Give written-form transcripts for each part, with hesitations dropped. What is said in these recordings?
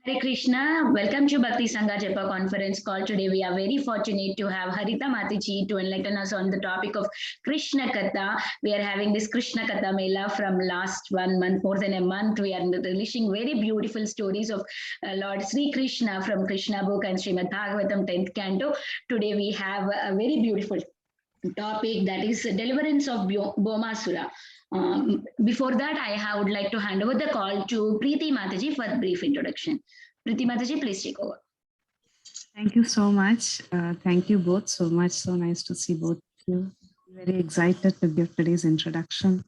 Hare Krishna, welcome to Bhakti Sangha Japa conference call. Today we are very fortunate to have Harita Mataji to enlighten us on the topic of Krishna Katha. We are having this Krishna Katha Mela from last 1 month, more than a month. We are releasing very beautiful stories of Lord Sri Krishna from Krishna book and Srimad Bhagavatam 10th canto. Today we have a very beautiful topic, that is deliverance of Bomasura. Before that, would like to hand over the call to Preeti Mataji for a brief introduction. Preeti Mataji, please take over. Thank you so much. Thank you both so much. So nice to see both of you. Very excited to give today's introduction.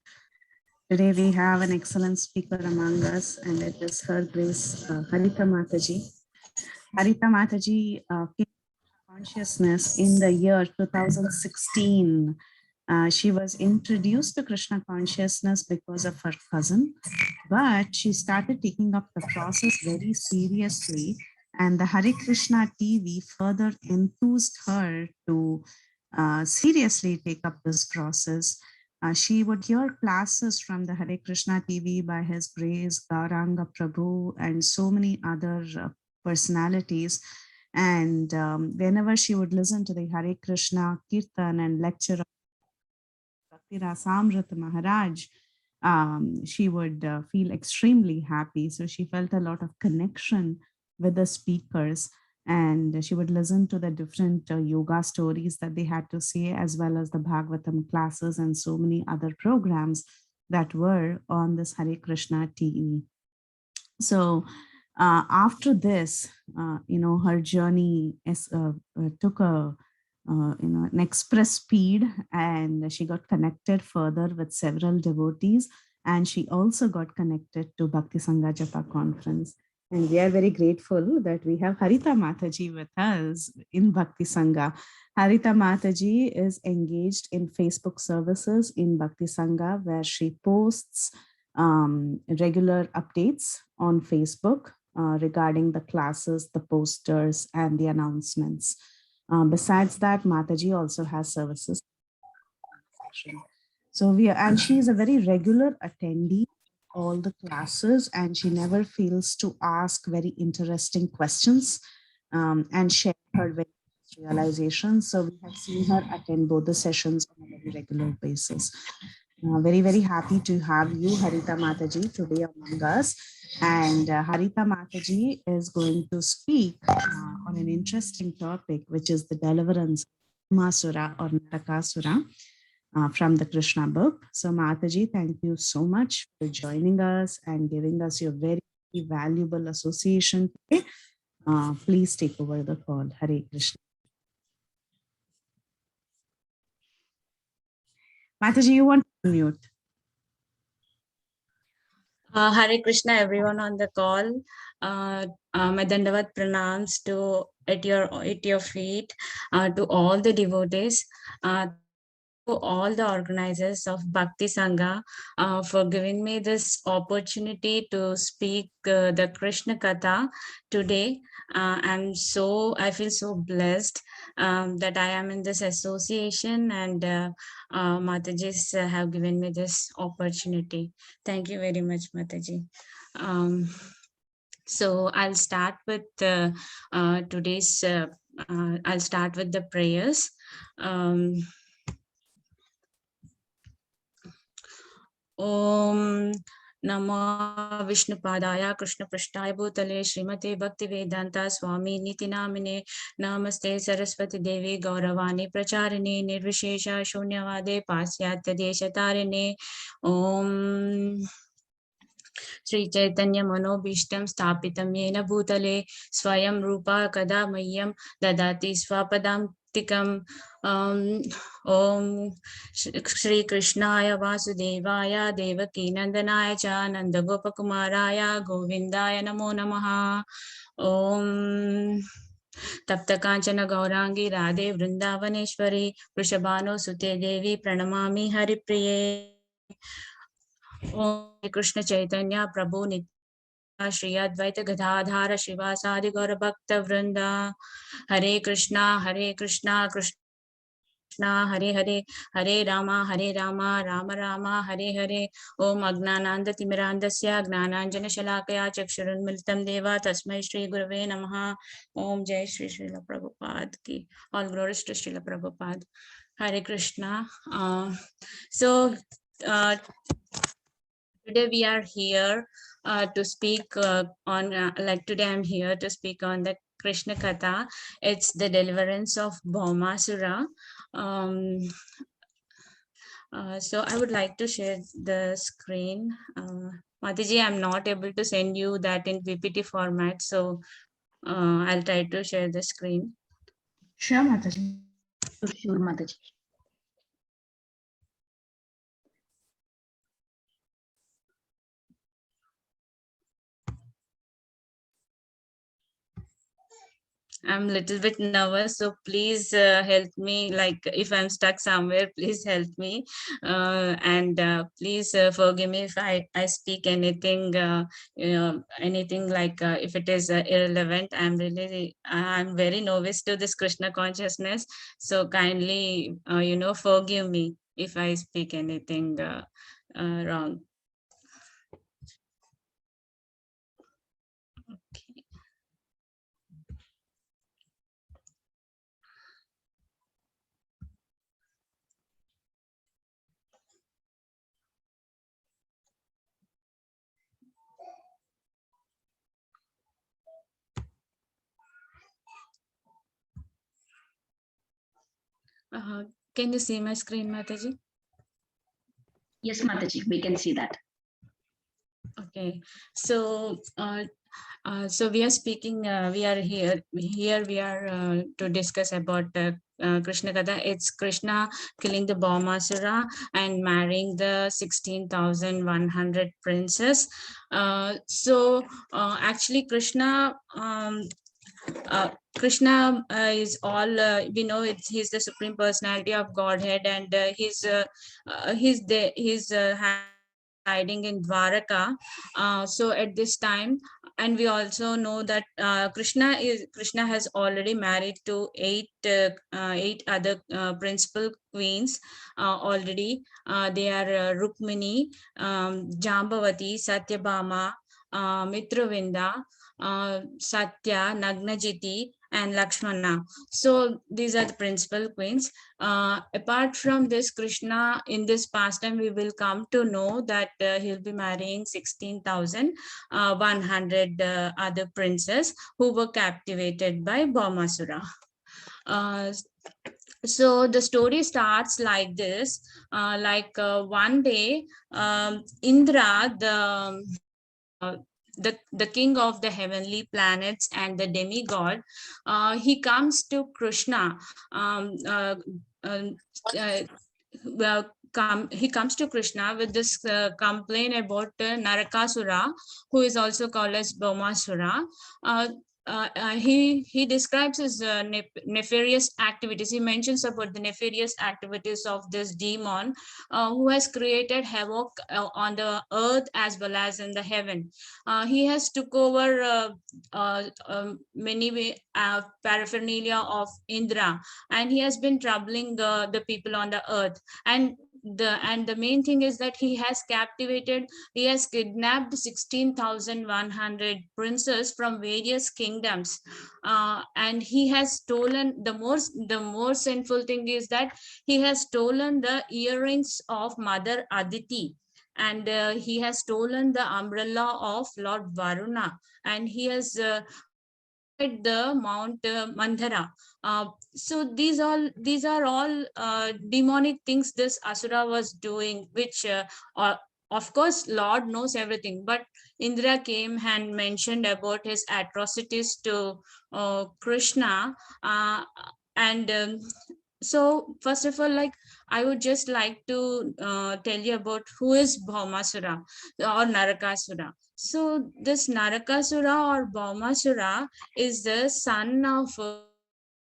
Today we have an excellent speaker among us, and it is Her Grace Harita Mataji. Harita Mataji came to consciousness in the year 2016. She was introduced to Krishna consciousness because of her cousin, but she started taking up the process very seriously, and the Hare Krishna TV further enthused her to seriously take up this process. She would hear classes from the Hare Krishna TV by His Grace, Gauranga Prabhu, and so many other personalities. And whenever she would listen to the Hare Krishna Kirtan and lecture of Bhakti Rasamrita Maharaj, she would feel extremely happy. So she felt a lot of connection with the speakers, and she would listen to the different yoga stories that they had to say, as well as the Bhagavatam classes and so many other programs that were on this Hare Krishna TV. So after this, her journey took an express speed, and she got connected further with several devotees, and she also got connected to Bhakti Sangha Japa conference. And we are very grateful that we have Harita Mataji with us in Bhakti Sangha. Harita Mataji is engaged in Facebook services in Bhakti Sangha, where she posts regular updates on Facebook regarding the classes, the posters, and the announcements. Besides that, Mataji also has services. So she is a very regular attendee of all the classes, and she never fails to ask very interesting questions and share her very realizations. So we have seen her attend both the sessions on a very regular basis. Very, very happy to have you, Harita Mataji, today among us. And Harita Mataji is going to speak on an interesting topic, which is the deliverance of Masura or Narakasura from the Krishna book. So Mataji, thank you so much for joining us and giving us your very valuable association today. Please take over the call. Hare Krishna. Mataji, you want to mute? Hare Krishna, everyone on the call. My Dandavat pranams at your feet, to all the devotees, to all the organizers of Bhakti Sangha for giving me this opportunity to speak the Krishna Katha today. I feel so blessed that I am in this association, and Matajis have given me this opportunity. Thank you very much, Mataji. So I'll start with today's. I'll start with the prayers. Om Namo Vishnupadaya Krishna Prashtaya Bhutale Srimate Bhakti Vedanta Swami Niti Namine Namaste Saraswati Devi Gauravani Pracharini Nirvishesha Shunyavade Pasyatya Deshatarine Om Sri Chaitanya Manobishtam Stapitam Yena Bhutale Swayam Rupa Kada Mayam Dadati Swapadam Tikam Om Shri Krishnaya Vasudevaya Devaki Nandanaya Cha Nanda Gopakumaraya Govindaya Namo Namaha Om Tapta Kanchana Gaurangi Radhe Vrindavaneshwari Vrishabhano Sute Devi Pranamami Haripriye Om Krishna Chaitanya Prabhu Nitya Shri Advaita Gadadhara Shivasadi Gaura Bhakta Vrinda Hare Krishna Krishna Krishna Hare Hare Hare Rama Rama Rama Hare Hare Om Agnananda Timirandasya Gnananjana Shalakaya Chakshurunmilitam Deva Tasmai Shri Gurave Namaha Om Jai Shri Srila Prabhupada Ki. All glories to Srila Prabhupada. Hare Krishna. So today we are here to speak on like today I'm here to speak on the Krishna Katha. It's the deliverance of Bhaumasura. So I would like to share the screen. Mataji, I'm not able to send you that in PPT format, so I'll try to share the screen. Sure, Mataji. Sure, Mataji. I'm a little bit nervous, so please help me. Like if I'm stuck somewhere, please help me. And please forgive me if I speak anything, anything like if it is irrelevant. I'm very novice to this Krishna consciousness. So kindly, forgive me if I speak anything wrong. Okay. Can you see my screen, Mataji? Yes, Mataji, we can see that. Okay, so so we are speaking. We are here. We are to discuss about Krishna Katha. It's Krishna killing the Bhaumasura and marrying the 16,100 princes. So actually, Krishna. Krishna is all we know. He's the supreme personality of Godhead, and he's hiding in Dwaraka. So at this time, and we also know that Krishna has already married to eight other principal queens already. They are Rukmini, Jambavati, Satyabhama, Mitravinda, Satya, Nagnajiti, and Lakshmana. So these are the principal queens. Apart from this, Krishna in this pastime, we will come to know that he'll be marrying 16,100 other princes who were captivated by Bhaumasura. So the story starts like this. One day, Indra, the king of the heavenly planets and the demigod, he comes to Krishna. He comes to Krishna with this complaint about Narakasura, who is also called as Bhaumasura. He describes his nefarious activities. He mentions about the nefarious activities of this demon who has created havoc on the earth as well as in the heaven. He has took over many paraphernalia of Indra, and he has been troubling the people on the earth. And the main thing is that he has kidnapped 16,100 princes from various kingdoms, and he has stolen the more sinful thing is that he has stolen the earrings of Mother Aditi, and he has stolen the umbrella of Lord Varuna, and he has the Mount Mandhara. So these are all demonic things this Asura was doing, which of course Lord knows everything, but Indra came and mentioned about his atrocities to Krishna, and so first of all, like I would just like to tell you about who is Bhaumasura or Narakasura. So this Narakasura or Bhaumasura is the son of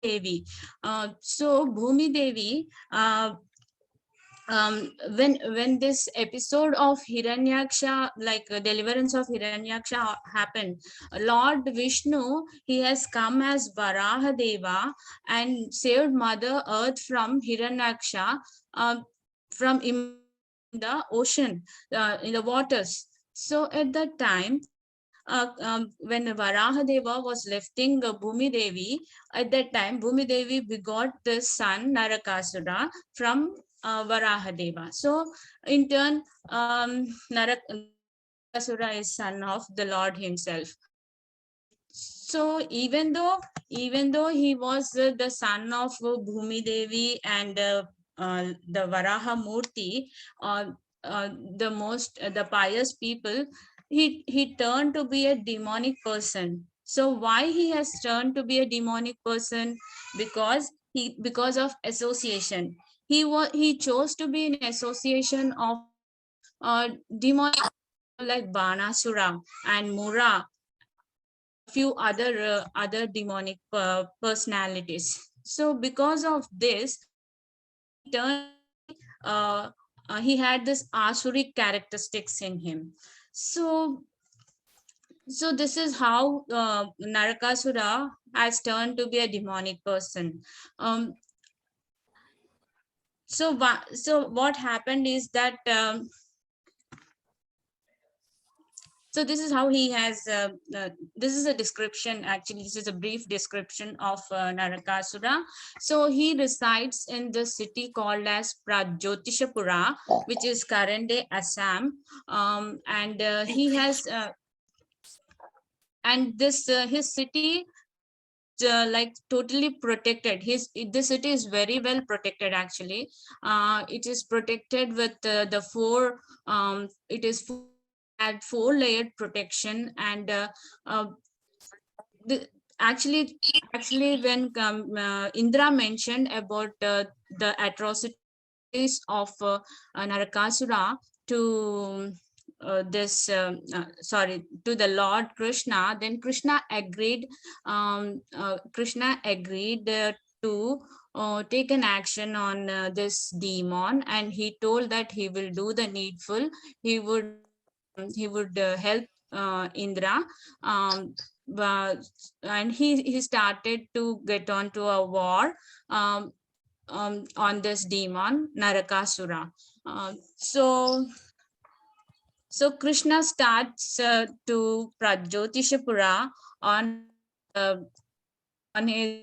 Devi. So Bhumi Devi when this episode of Hiranyaksha, like deliverance of Hiranyaksha happened, Lord Vishnu, he has come as Varaha Deva and saved Mother Earth from Hiranyaksha, from the ocean, in the waters. So at that time, when Varahadeva was lifting Bhumi Devi, at that time Bhumi Devi begot the son Narakasura from Varahadeva. So in turn, Narakasura is son of the Lord himself. So even though he was the son of Bhumi Devi and the Varaha Murti, uh, the pious people, he turned to be a demonic person. So why he has turned to be a demonic person? Because of association. He chose to be in association of demonic, like Banasura and Mura, few other demonic personalities. So because of this, he turned, uh, he had this asuric characteristics in him. So this is how Narakasura has turned to be a demonic person. um, so what happened is that, so this is how he has, this is a description, actually this is a brief description of Narakasura. So he resides in the city called as Pradyotishapura, which is current day Assam, and he has and this his city, like totally protected. This city is very well protected, actually. It is protected with the four, it is had 4-layered protection, and the, actually when Indra mentioned about the atrocities of Narakasura to to the Lord Krishna, then Krishna agreed to take an action on this demon, and he told that he will do the needful. He would help Indra, and he started to get onto a war on this demon Narakasura. So Krishna starts to Pradyotishapura on his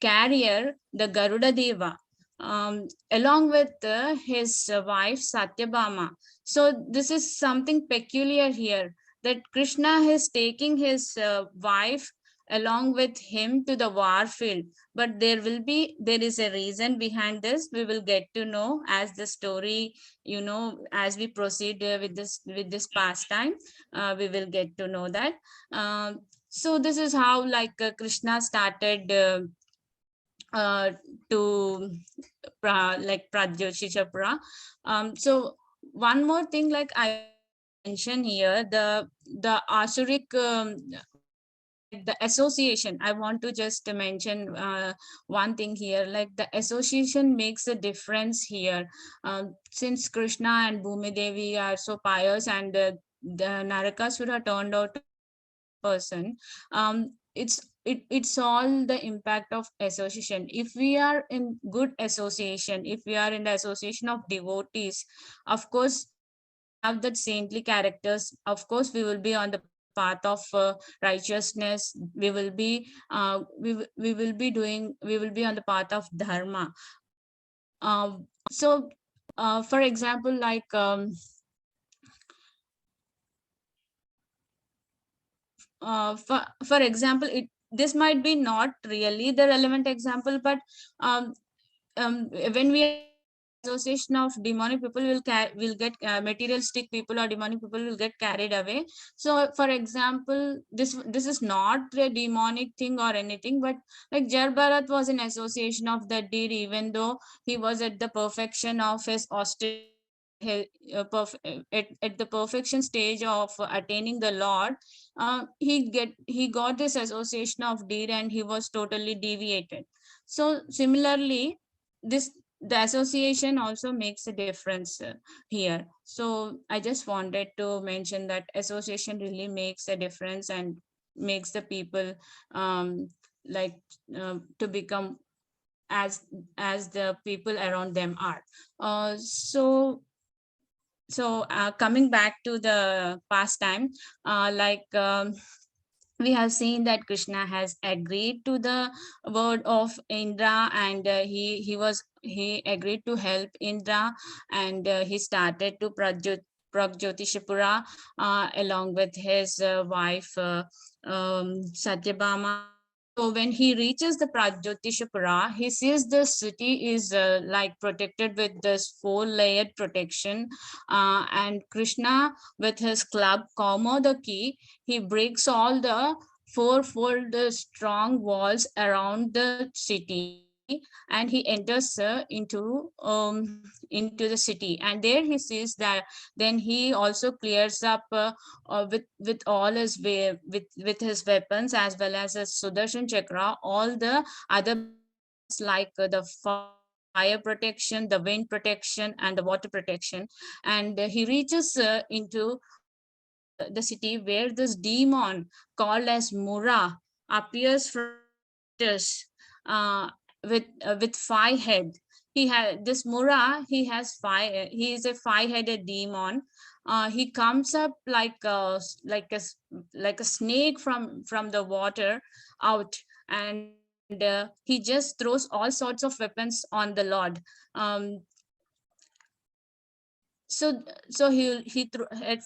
carrier, the Garuda Deva, along with his wife Satyabhama. So this is something peculiar here, that Krishna is taking his wife along with him to the war field. But there is a reason behind this. We will get to know as the story, as we proceed with this pastime. We will get to know that. So this is how, like, Krishna started to like Pradyotishapura. So one more thing, like I mentioned here, the Asuric, the association. I want to just mention one thing here, like the association makes a difference here. Since Krishna and Bhumi Devi are so pious, and the Narakasura turned out person, it's all the impact of association. If we are in good association, if we are in the association of devotees, of course have that saintly characters, of course we will be on the path of righteousness. We will be on the path of dharma. So for example, like for example, this might be not really the relevant example, but when we association of demonic people will get materialistic people or demonic people will get carried away. So for example, this is not a demonic thing or anything, but like Jar Bharat was an association of that deed, even though he was at the perfection of his austerity, at the perfection stage of attaining the Lord. He got this association of deed, and he was totally deviated. So similarly, this the association also makes a difference here. So I just wanted to mention that association really makes a difference and makes the people like to become as the people around them are. Coming back to the past time, we have seen that Krishna has agreed to the word of Indra, and he agreed to help Indra, and he started to Pragjyotishapura along with his wife Satyabhama. So when he reaches the Pragjyotishapura, he sees the city is like protected with this 4-layered protection, and Krishna with his club Kaumodaki, he breaks all the fourfold strong walls around the city, and he enters into the city, and there he sees that. Then he also clears up with all his with his weapons, as well as his Sudarshan Chakra, all the other like the fire protection, the wind protection, and the water protection. And he reaches into the city, where this demon called as Mura appears from this, uh, with 5 head. He had this Mura. He has 5. He is a 5-headed demon. He comes up like a snake from the water out, and he just throws all sorts of weapons on the Lord. Um, so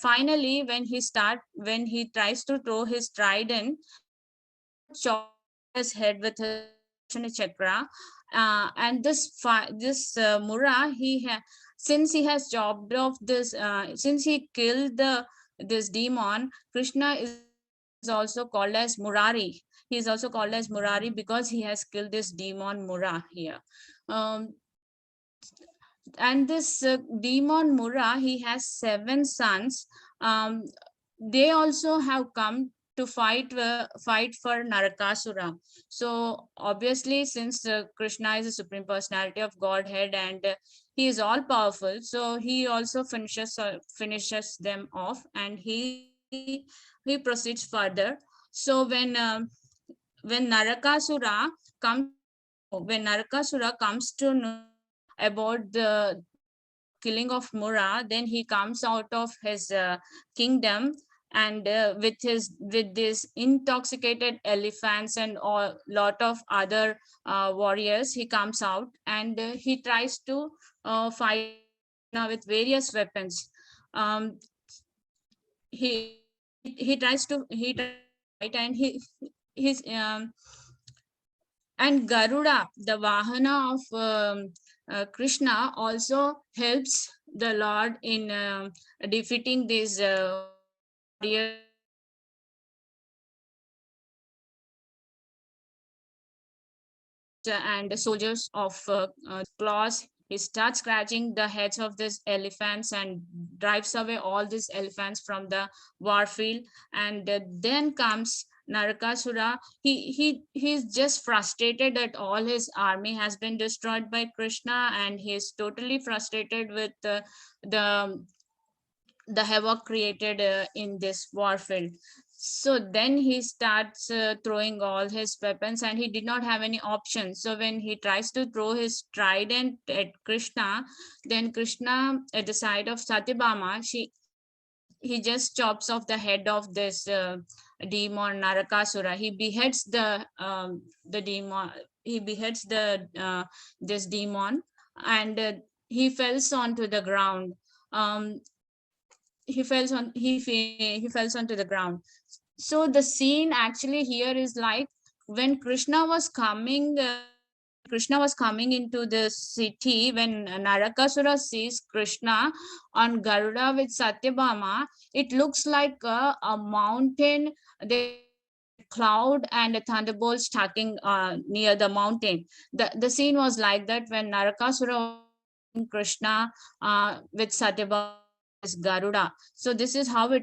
finally, when he tries to throw his trident, chop his head with his chakra. And this Mura, since he has chopped off this, since he killed this demon, Krishna is also called as Murari. He is also called as Murari because he has killed this demon Mura here. And this demon Mura, he has 7 sons. They also have come to fight for Narakasura. So obviously, since Krishna is a supreme personality of Godhead, and he is all powerful, so he also finishes them off, and he proceeds further. So when Narakasura comes to know about the killing of Mura, then he comes out of his kingdom, and with this intoxicated elephants and a lot of other warriors, he comes out, and he tries to fight with various weapons. Um, he tries to fight, and his and Garuda, the Vahana of Krishna, also helps the Lord in defeating these warriors. And soldiers of claws. He starts scratching the heads of these elephants and drives away all these elephants from the warfield. And then comes Narakasura. He's just frustrated that all his army has been destroyed by Krishna, and he's totally frustrated with the havoc created in this warfield. So then he starts throwing all his weapons, and he did not have any options. So when he tries to throw his trident at Krishna, then Krishna, at the side of Satyabhama, he just chops off the head of this demon Narakasura. He beheads the demon. He beheads this demon, and he falls onto the ground. Um, he falls onto the ground. So the scene actually here is like when Krishna was coming into the city, when Narakasura sees Krishna on Garuda with Satyabhama, it looks like a mountain, the cloud and a thunderbolt striking near the mountain. The scene was like that when Narakasura Krishna with Satyabhama Garuda. So this is how it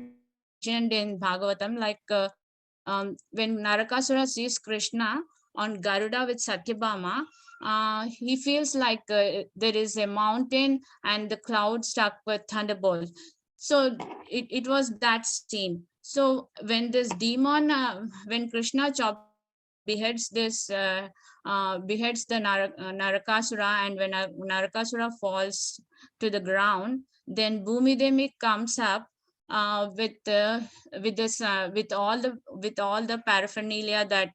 mentioned in Bhagavatam, like when Narakasura sees Krishna on Garuda with Satyabhama, he feels like there is a mountain and the cloud stuck with thunderbolt. So it was that scene. So when this demon, when Krishna beheads this, beheads the Narakasura, and when Narakasura falls to the ground, then Bhumi Devi comes up with this with all the paraphernalia that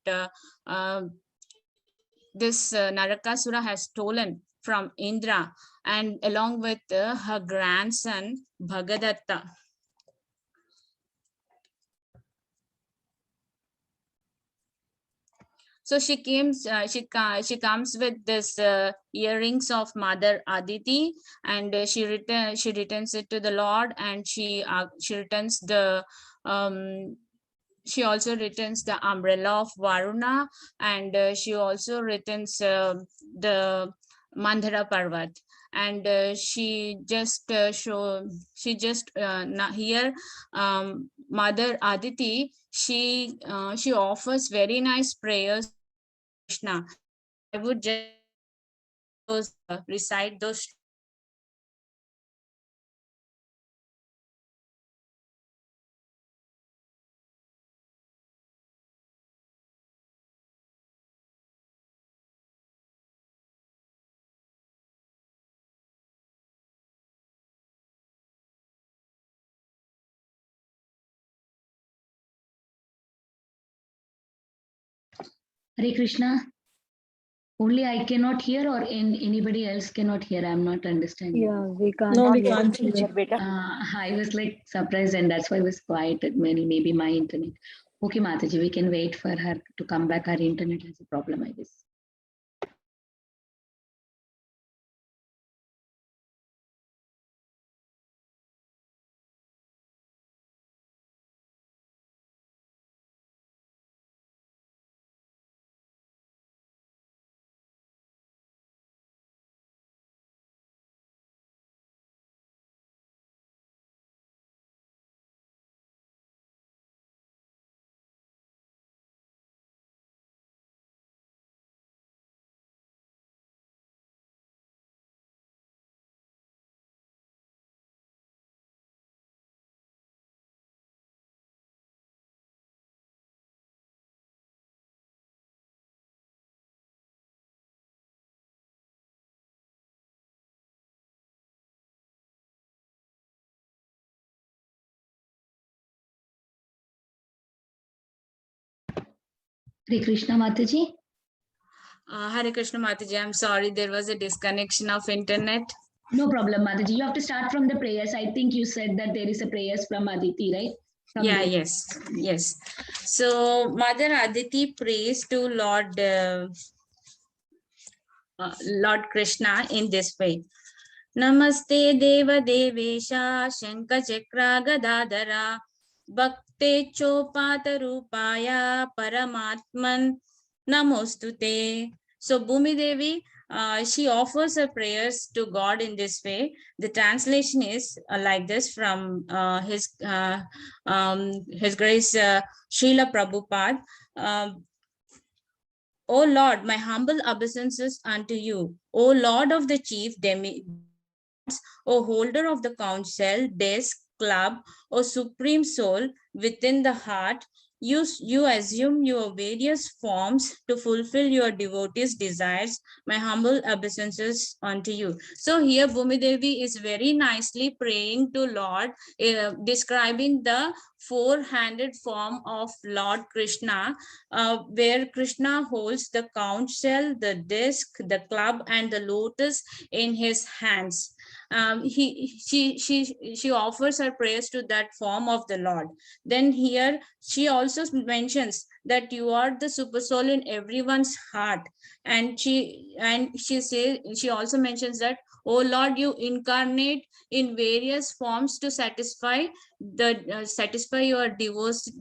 this Narakasura has stolen from Indra, and along with her grandson Bhagadatta. So she comes with this earrings of Mother Aditi, and she returns it to the Lord, and she returns the she also returns the umbrella of Varuna, and she also returns the Mandara Parvat. And she just here Mother Aditi, she offers very nice prayers, Krishna. I would just recite those. Hare Krishna. Only I cannot hear, or anybody else cannot hear? I'm not understanding. Yeah, we can't. No, we hear. can't hear, beta. I was like surprised, and that's why I was quiet. Maybe my internet. Okay, Mataji, we can wait for her to come back. Her internet has a problem, I guess. Hare Krishna, Mataji. Hare Krishna, Mataji. I'm sorry, there was a disconnection of internet. No problem, Mataji. You have to start from the prayers. I think you said that there is a prayers from Aditi, right? From Yeah, there. yes. So Mother Aditi prays to Lord Krishna in this way. Namaste Deva Devesha Shankha Chakra Gadadara Bhakte Chopata Rupaya Paramatman Namostute. So Bhumi Devi, she offers her prayers to God in this way. The translation is like this from His Grace Srila Prabhupada. O Lord, my humble obeisances unto you. O Lord of the chief O holder of the council, desk, club, O supreme soul within the heart, you assume your various forms to fulfill your devotees' desires. My humble obeisances unto you. So here Bhumi Devi is very nicely praying to Lord, describing the four-handed form of Lord Krishna, where Krishna holds the conch shell, the disc, the club, and the lotus in his hands. She offers her prayers to that form of the Lord. Then here she also mentions that you are the super soul in everyone's heart, and she also mentions that, oh Lord, you incarnate in various forms to satisfy your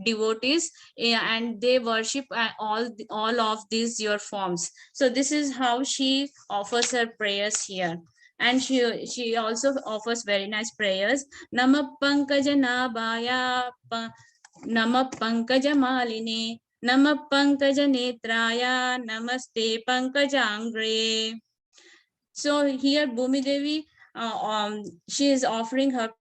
devotees, and they worship all of these your forms. So this is how she offers her prayers here. And she also offers very nice prayers. Namah Pankaja Nabhaya, Namah Pankaja Maline, Namah Pankaja Netraya, Namaste Pankajangre. So here Bhumi Devi, she is offering her,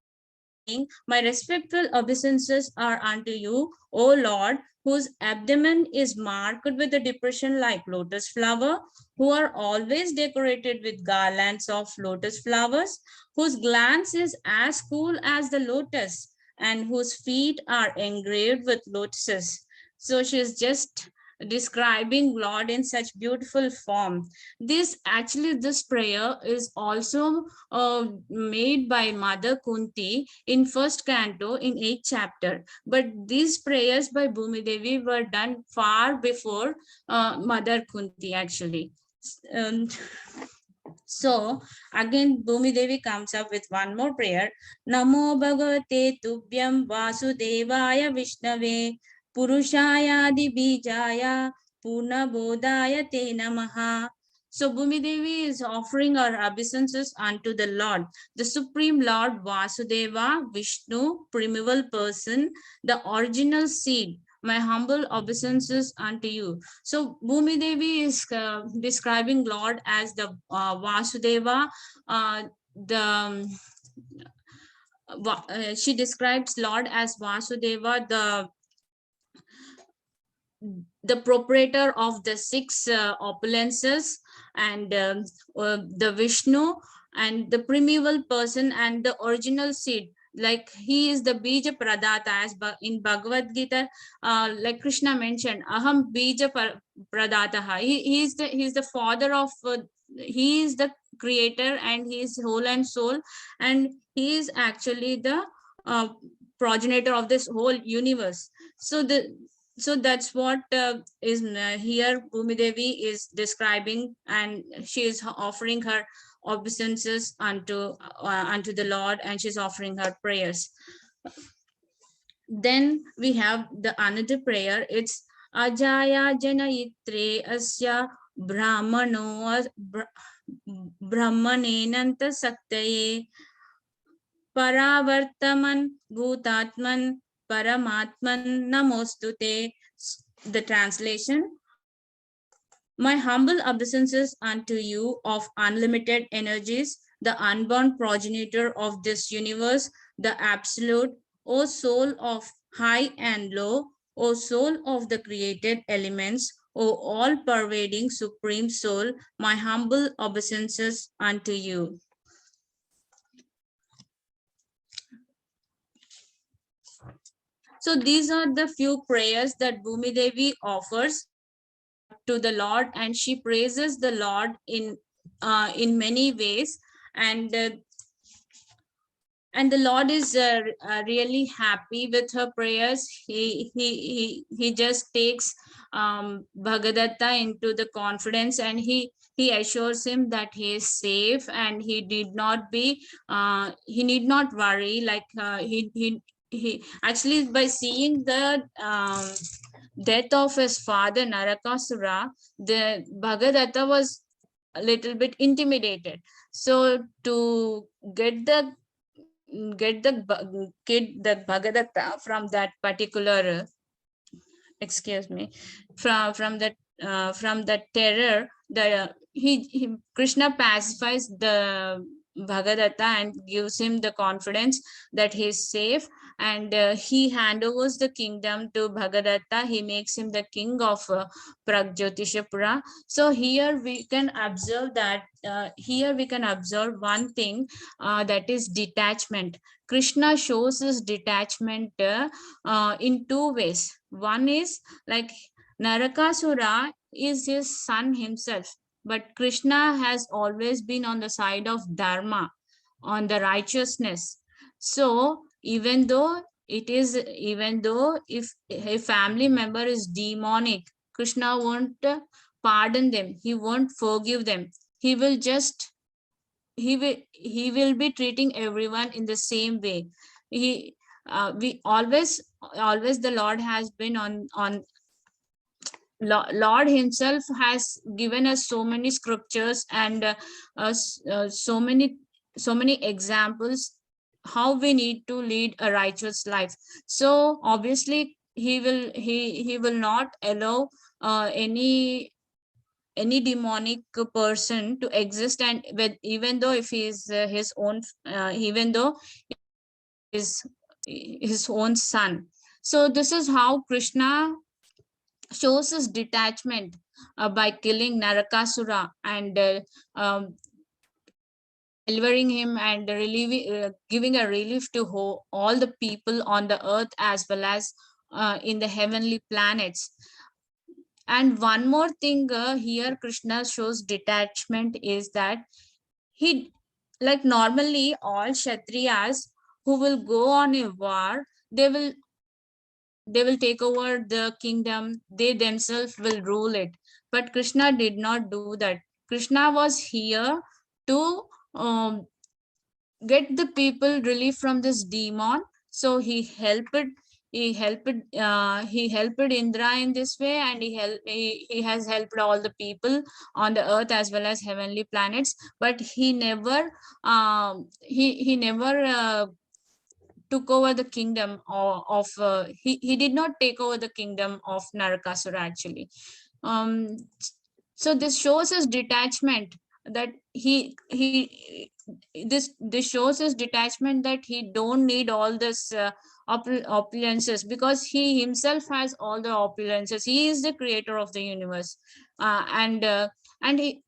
my respectful obeisances are unto you, O Lord, whose abdomen is marked with a depression like lotus flower, who are always decorated with garlands of lotus flowers, whose glance is as cool as the lotus, and whose feet are engraved with lotuses. So she is just describing Lord in such beautiful form. This prayer is also made by Mother Kunti in first canto in 8th chapter. But these prayers by Bhumi Devi were done far before Mother Kunti actually. Um, so again Bhumi Devi comes up with one more prayer. Namo Bhagavate Tubhyam Vasudevaya Vishnave Purushayadi Bijaya Purna Bodhaya Te Namaha. So Bhumi Devi is offering her obeisances unto the Lord, the Supreme Lord Vasudeva, Vishnu, primeval person, the original seed. My humble obeisances unto you. So Bhumi Devi is describing Lord as the Vasudeva. She describes Lord as Vasudeva, the proprietor of the 6 opulences, and the Vishnu, and the primeval person, and the original seed. Like he is the Bija Pradata, as in Bhagavad Gita, like Krishna mentioned, Aham Bija Pradataha. He is the father of, he is the creator, and he is whole and soul, and he is actually the progenitor of this whole universe. So that's what is here Bhumi Devi is describing, and she is offering her obeisances unto the Lord, and she's offering her prayers. Then we have the another prayer. It's Ajaya Janayitre Asya Brahmano Brahmanenanta Saktaye Paravartaman Bhutatman Paramatman Namostute. The translation: my humble obeisances unto you of unlimited energies, the unborn progenitor of this universe, the absolute, O soul of high and low, O soul of the created elements, O all-pervading supreme soul, my humble obeisances unto you. So these are the few prayers that Bhumi Devi offers to the Lord, and she praises the Lord in many ways, and the Lord is really happy with her prayers. He just takes Bhagadatta into the confidence, and he assures him that he is safe, and he need not worry. Like he actually, by seeing the death of his father Narakasura, the Bhagadatta was a little bit intimidated. So to get the Bhagadatta from that particular, excuse me, from that terror, the Krishna pacifies the Bhagadatta and gives him the confidence that he is safe, and he handovers the kingdom to Bhagadatta. He makes him the king of Pragjyotishapura. So here we can observe that one thing, that is detachment. Krishna shows his detachment in 2 ways. One is like Narakasura is his son himself, but Krishna has always been on the side of Dharma, on the righteousness. So even though if a family member is demonic, Krishna won't pardon them. He won't forgive them. He will be treating everyone in the same way. We always the Lord has been on Lord himself has given us so many scriptures and so many examples how we need to lead a righteous life. So obviously he will not allow any demonic person to exist, and even though if he is his own even though is his own son. So this is how Krishna shows his detachment by killing Narakasura and delivering him and giving a relief to all the people on the earth as well as in the heavenly planets. And one more thing here Krishna shows detachment is that he, like normally all Kshatriyas who will go on a war, they will take over the kingdom, they themselves will rule it. But Krishna did not do that. Krishna was here to get the people relief from this demon. So he helped Indra in this way, and he has helped all the people on the earth as well as heavenly planets. But he never he never took over the kingdom of he did not take over the kingdom of Narakasura actually. um so this shows his detachment, that this shows his detachment, that he don't need all this opulences, because he himself has all the opulences. He is the creator of the universe. And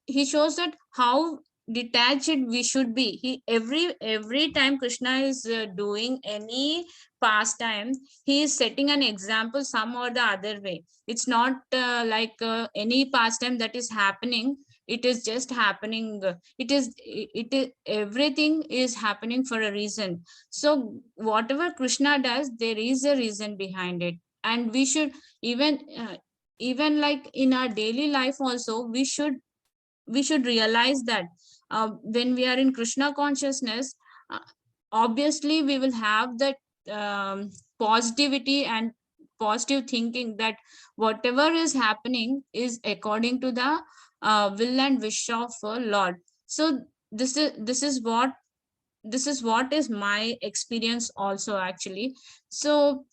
he shows that how detached we should be. He every time Krishna is doing any pastime, he is setting an example some or the other way. It's not like any pastime that is happening, it is just happening. It is everything is happening for a reason. So whatever Krishna does, there is a reason behind it. And we should even even like in our daily life also, we should realize that when we are in Krishna consciousness, uh, obviously we will have that positivity and positive thinking, that whatever is happening is according to the will and wish of Lord. So this is what is my experience also actually. So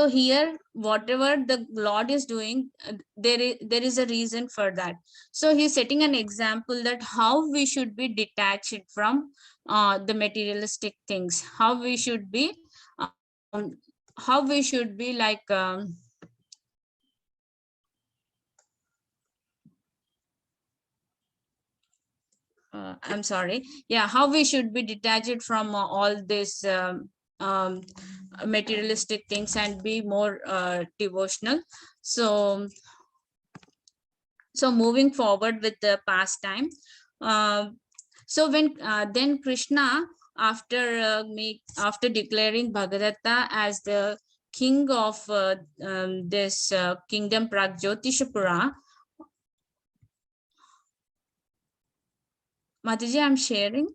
here whatever the Lord is doing, there is a reason for that. So he's setting an example that how we should be detached from the materialistic things, um, how we should be like I'm sorry. Yeah, how we should be detached from all this materialistic things and be more devotional. So moving forward with the pastime. So when then Krishna, after after declaring Bhagadatta as the king of this kingdom Pragjyotishapura. Mataji, I'm sharing.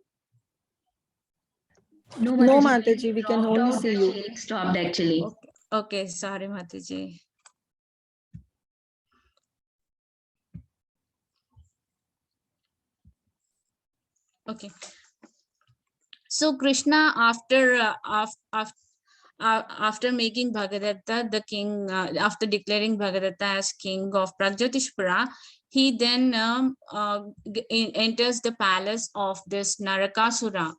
No, No, Mataji, Mataji, we can only see you. It stopped actually. Okay, sorry, Mataji. Okay. So Krishna, after making Bhagadatta the king, after declaring Bhagadatta as king of Pragjyotishpura, he then enters the palace of this Narakasura.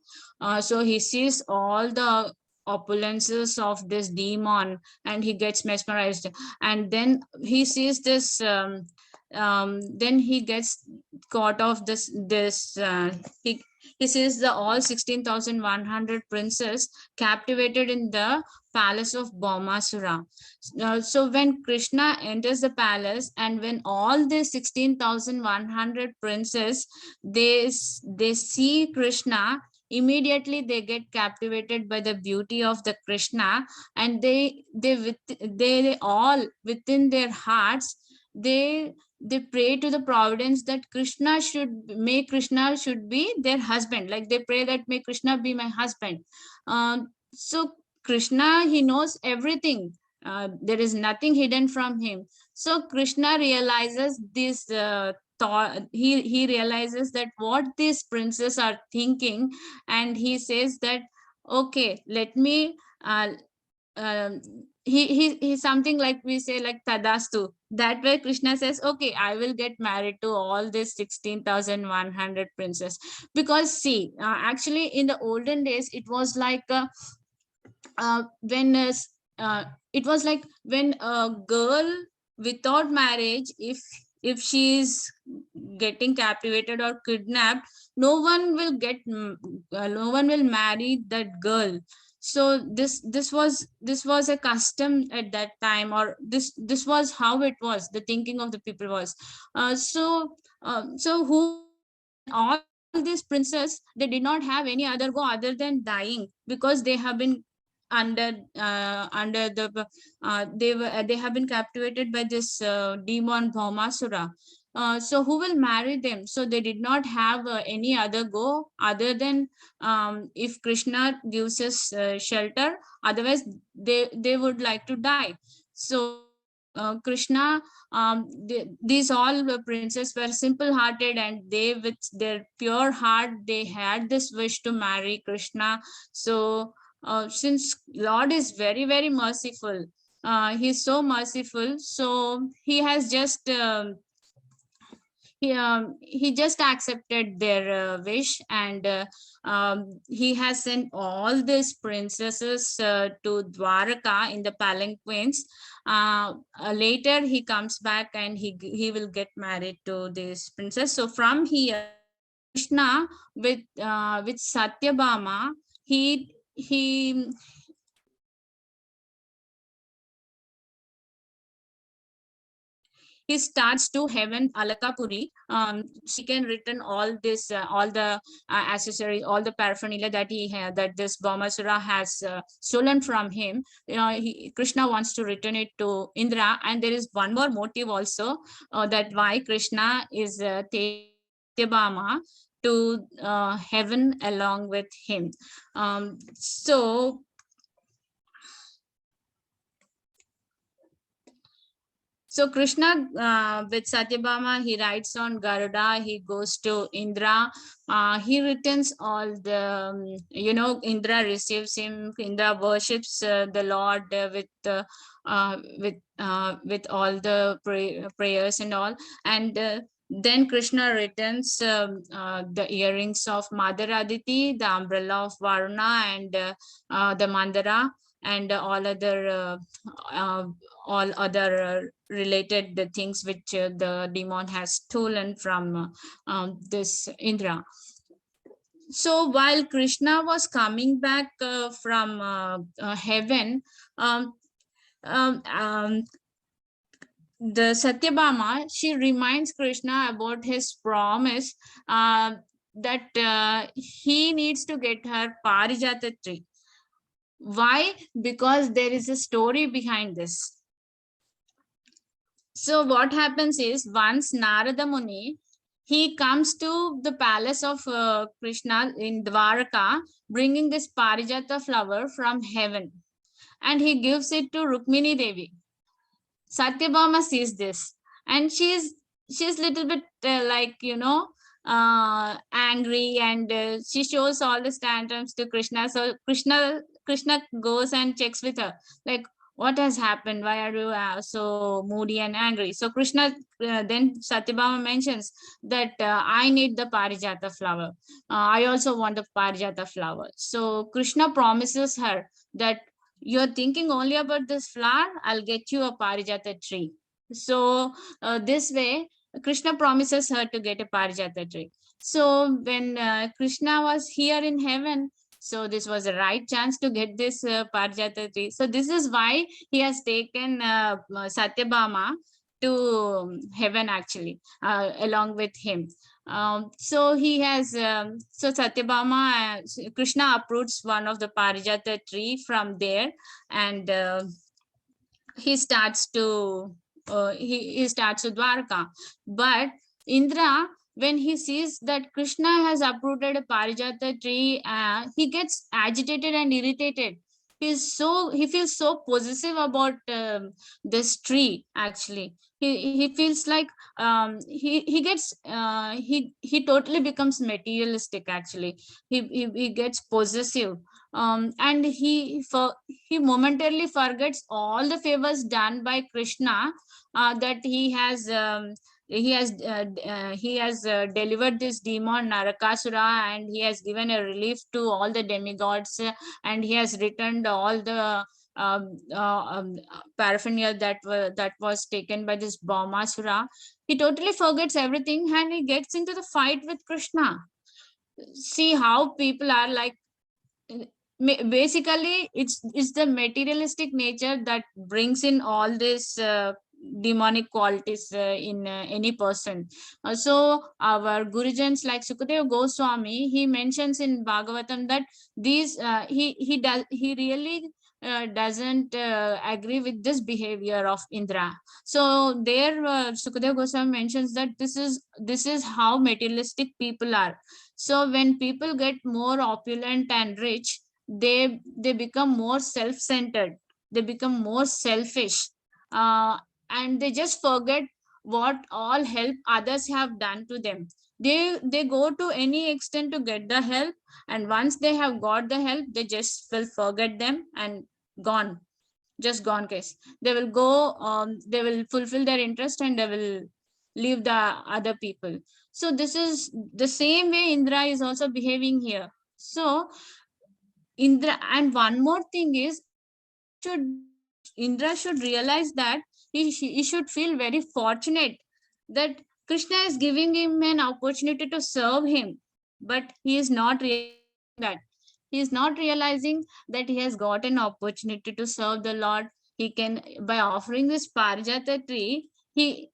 So he sees all the opulences of this demon and he gets mesmerized. And then he sees this, then he gets caught of he sees the all 16,100 princes captivated in the palace of Bhaumasura. So when Krishna enters the palace, and when all the 16,100 princes they see Krishna, immediately they get captivated by the beauty of the Krishna, and they all within their hearts, they pray to the providence that Krishna should be their husband. Like they pray that may Krishna be my husband. So Krishna, he knows everything. There is nothing hidden from him. So Krishna realizes this thought. He realizes that what these princes are thinking, and he says that okay, let me he's something like we say like tadastu. That way Krishna says, okay, I will get married to all these 16,100 princes. Because see, actually in the olden days it was like when it was like when a girl without marriage, if she is getting captivated or kidnapped, no one will no one will marry that girl. So this was a custom at that time, or this was how it was, the thinking of the people was. So who, all these princes, they did not have any other go other than dying, because they have been under the they have been captivated by this demon Bhaumasura. So who will marry them? So they did not have any other go other than if Krishna gives us shelter, otherwise they would like to die. So Krishna, these all princes were simple hearted, and they, with their pure heart, they had this wish to marry Krishna. So since Lord is very, very merciful, he's so merciful, so he has just he just accepted their wish, and he has sent all these princesses to Dwaraka in the palanquins. Later he comes back and he will get married to this princess. So from here, Krishna with Satyabhama, he he starts to heaven Alakapuri. She can return all this, all the accessories, all the paraphernalia that he had, that this Bhaumasura has stolen from him. Krishna wants to return it to Indra. And there is one more motive also, that why Krishna is taking Satyabhama to heaven along with him. So Krishna with Satyabhama, he rides on Garuda, he goes to Indra, he returns all the, Indra receives him, Indra worships the Lord with all the prayers and all. And then Krishna returns the earrings of Mother Aditi, the umbrella of Varuna, and the Mandara, and all other related the things which the demon has stolen from this Indra. So while Krishna was coming back from heaven, the Satyabhama, she reminds Krishna about his promise that he needs to get her Parijata tree. Why? Because there is a story behind this. So what happens is, once Narada Muni, he comes to the palace of Krishna in Dwaraka, bringing this Parijata flower from heaven, and he gives it to Rukmini Devi. Satyabhama sees this, and she's little bit angry, and she shows all the tantrums to Krishna. So Krishna goes and checks with her, like, what has happened? Why are you so moody and angry? So Krishna, then Satyabhama mentions that I need the Parijata flower. I also want the Parijata flower. So Krishna promises her that you're thinking only about this flower, I'll get you a Parijata tree. So this way, Krishna promises her to get a Parijata tree. So when Krishna was here in heaven, so this was the right chance to get this Parijata tree. So this is why he has taken Satyabhama to heaven, actually, along with him. So he has, so Satyabhama, Krishna uproots one of the Parijata tree from there, and he starts to he starts to Dwarka. But Indra, when he sees that Krishna has uprooted a Parijata tree, he gets agitated and irritated. He feels so possessive about this tree. Actually, he feels like he gets he totally becomes materialistic. Actually, he gets possessive. and he momentarily forgets all the favors done by Krishna, that he has delivered this demon Narakasura, and he has given a relief to all the demigods, and he has returned all the paraphernalia that was taken by this Bhaumasura. He totally forgets everything and he gets into the fight with Krishna. See how people are like, basically it's the materialistic nature that brings in all this demonic qualities in any person. So our gurujans like Sukadeva Goswami, he mentions in Bhagavatam that these he really doesn't agree with this behavior of Indra. So there Sukadeva Goswami mentions that this is how materialistic people are. So when people get more opulent and rich, they become more self-centered, they become more selfish, and they just forget what all help others have done to them. They go to any extent to get the help, and once they have got the help, they just will forget them and gone, just gone case. They will go, they will fulfill their interest and they will leave the other people. So this is the same way Indra is also behaving here. So Indra, and one more thing is, should Indra should realize that he should feel very fortunate that Krishna is giving him an opportunity to serve him, but he is not realizing that. He is not realizing that he has got an opportunity to serve the Lord. He can, by offering this Parijata tree, see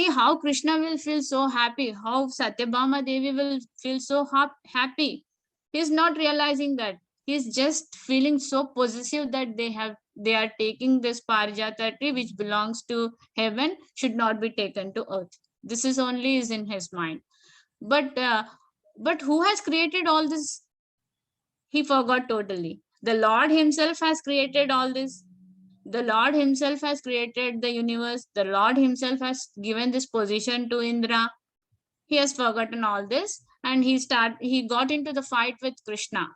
how Krishna will feel so happy, how Satyabhama Devi will feel so happy. He is not realizing that. He is just feeling so possessive that they are taking this Parijata tree which belongs to heaven, should not be taken to earth. This is only is in his mind. But who has created all this? He forgot totally. The Lord himself has created all this. The Lord himself has created the universe. The Lord himself has given this position to Indra. He has forgotten all this, and he got into the fight with Krishna.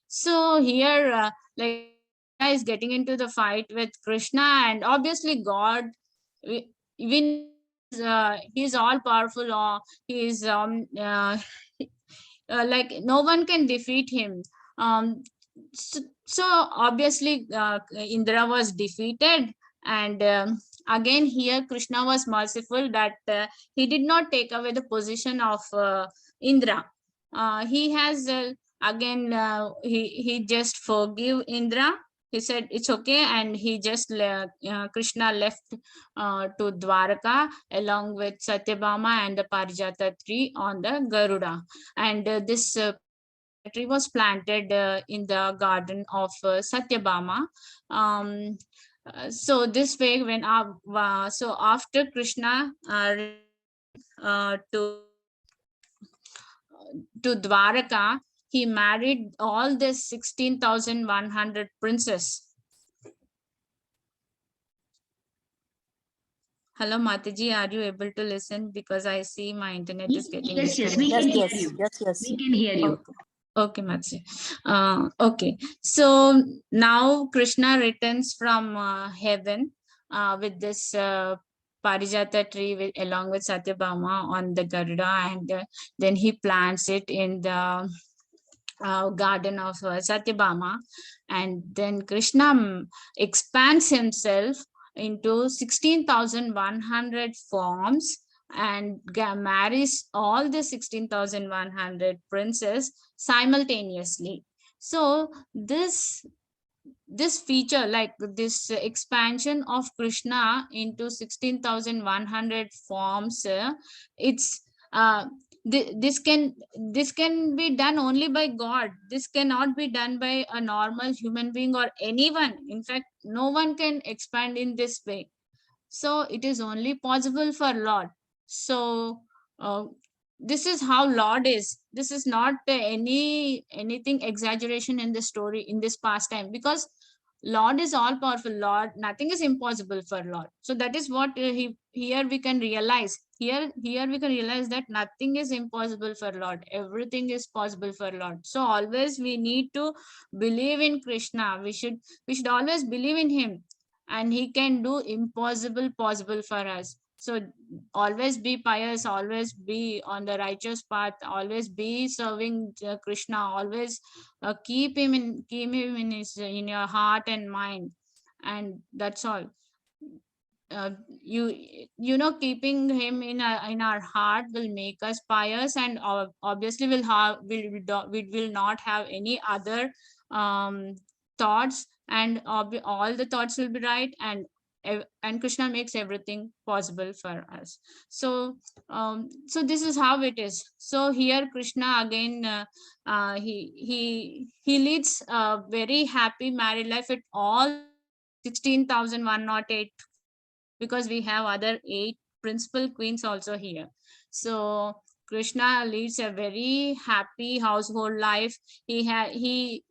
So here, like, is getting into the fight with Krishna, and obviously God, even he's all powerful, or he's like no one can defeat him. So obviously Indra was defeated, and again here Krishna was merciful that he did not take away the position of Indra. He has again he just forgive Indra. He said it's okay, and he just Krishna left to Dwaraka along with Satyabhama and the Parijata tree on the Garuda, and this tree was planted in the garden of Satyabhama. So this way, when so after Krishna to Dwaraka, he married all the 16,100 princes. Hello, Mataji, are you able to listen? Because I see my internet is getting Yes, we can hear you. Yes. We can hear you. Okay, Mataji. Okay, so now Krishna returns from heaven with this Parijata tree along with Satyabhama on the Garuda, and then he plants it in the garden of Satyabhama, and then Krishna expands himself into 16,100 forms and marries all the 16,100 princes simultaneously. So this feature, like this expansion of Krishna into 16,100 forms, it's this can be done only by God. This cannot be done by a normal human being or anyone. In fact, no one can expand in this way. So it is only possible for Lord. So this is how Lord is. This is not anything exaggeration in the story, in this pastime, because Lord is all powerful. Lord, nothing is impossible for Lord. So that is what here we can realize. Here we can realize that nothing is impossible for Lord. Everything is possible for Lord. So always we need to believe in Krishna. We should always believe in him, and he can do impossible possible for us. So always be pious, always be on the righteous path, always be serving Krishna, always keep him in your heart and mind, and that's all. uh, Keeping him in our heart will make us pious, and obviously we will not have any other um thoughts, and all the thoughts will be right, and Krishna makes everything possible for us. So this is how it is. So here Krishna again, he leads a very happy married life with all 16,108, because we have other 8 principal queens also here. So Krishna leads a very happy household life. He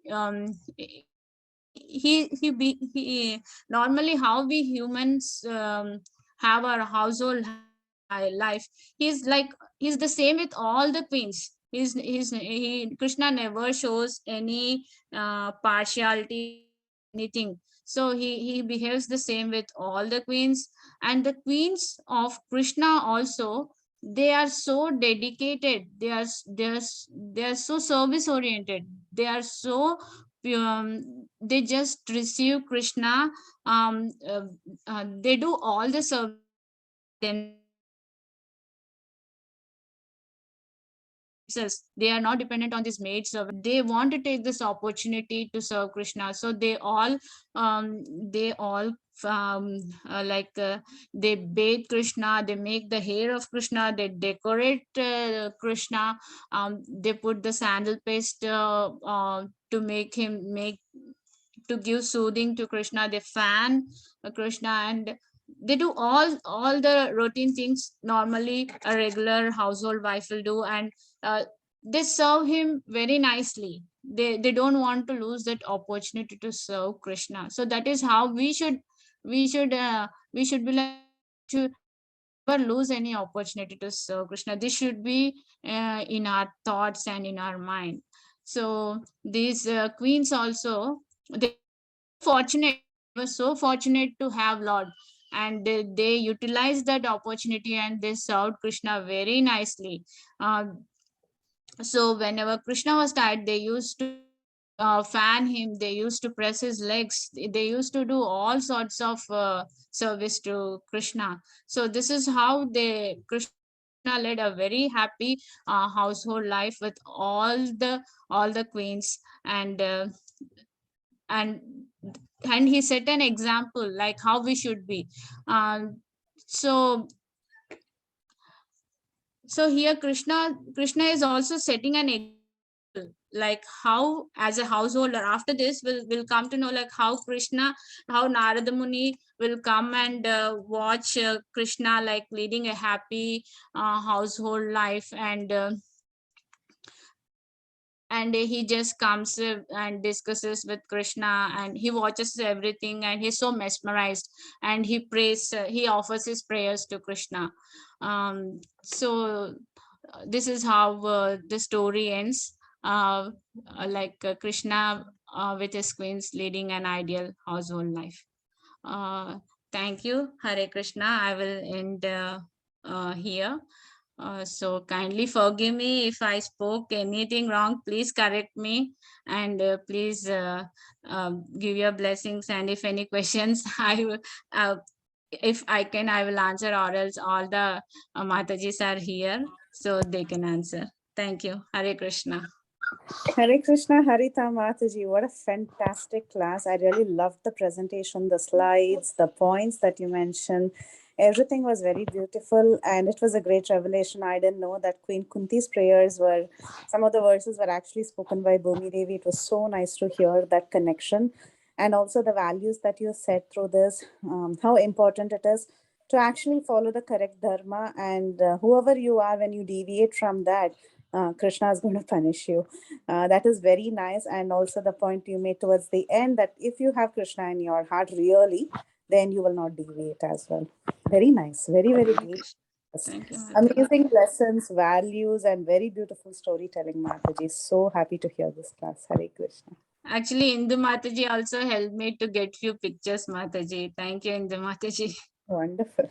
normally how we humans have our household life. He's the same with all the queens. Krishna never shows any partiality, anything. So he behaves the same with all the queens. And the queens of Krishna also, they are so dedicated, they are so service oriented, they are so they just receive Krishna. They do all the service themselves. They are not dependent on this maid service. They want to take this opportunity to serve Krishna. So they all um, like they bathe Krishna, they make the hair of Krishna, they decorate Krishna, they put the sandal paste to make to give soothing to Krishna. They fan Krishna, and they do all the routine things normally a regular household wife will do, and uh, they serve him very nicely. They don't want to lose that opportunity to serve Krishna. So that is how we should be like, to never lose any opportunity to serve Krishna. This should be in our thoughts and in our mind. So these queens also, they fortunate were so fortunate to have Lord, and they utilized that opportunity, and they served Krishna very nicely. uh, so whenever Krishna was tired, they used to fan him, they used to press his legs, they used to do all sorts of service to Krishna. So this is how Krishna led a very happy household life with all the queens. And uh, and and he set an example like how we should be. Um, so so here Krishna is also setting an example, like how as a householder, after this we'll come to know like how Narada Muni will come and watch Krishna like leading a happy household life, and he just comes and discusses with Krishna, and he watches everything, and he's so mesmerized, and he offers his prayers to Krishna. So this is how the story ends. Krishna with his queens leading an ideal household life. uh, Thank you. Hare Krishna. I will end here. So kindly forgive me if I spoke anything wrong. Please correct me, and please give your blessings. And if any questions, if I can, I will answer, or else all the Matajis are here, so they can answer. Thank you. Hare Krishna. Hare Krishna, Harita Mataji, what a fantastic class. I really loved the presentation, the slides, the points that you mentioned. Everything was very beautiful, and it was a great revelation. I didn't know that Queen Kunti's prayers were, some of the verses were actually spoken by Bhumi Devi. It was so nice to hear that connection, and also the values that you said through this, how important it is to actually follow the correct dharma, and whoever you are, when you deviate from that, Krishna is going to punish you. That is very nice. And also the point you made towards the end, that if you have Krishna in your heart really, then you will not deviate as well. Very nice. Very, very great. Thank you, Mataji. Amazing lessons, values, and very beautiful storytelling, Mataji. So happy to hear this class. Hare Krishna. Actually, Indu Mataji also helped me to get few pictures, Mataji. Thank you, Indu Mataji. Wonderful.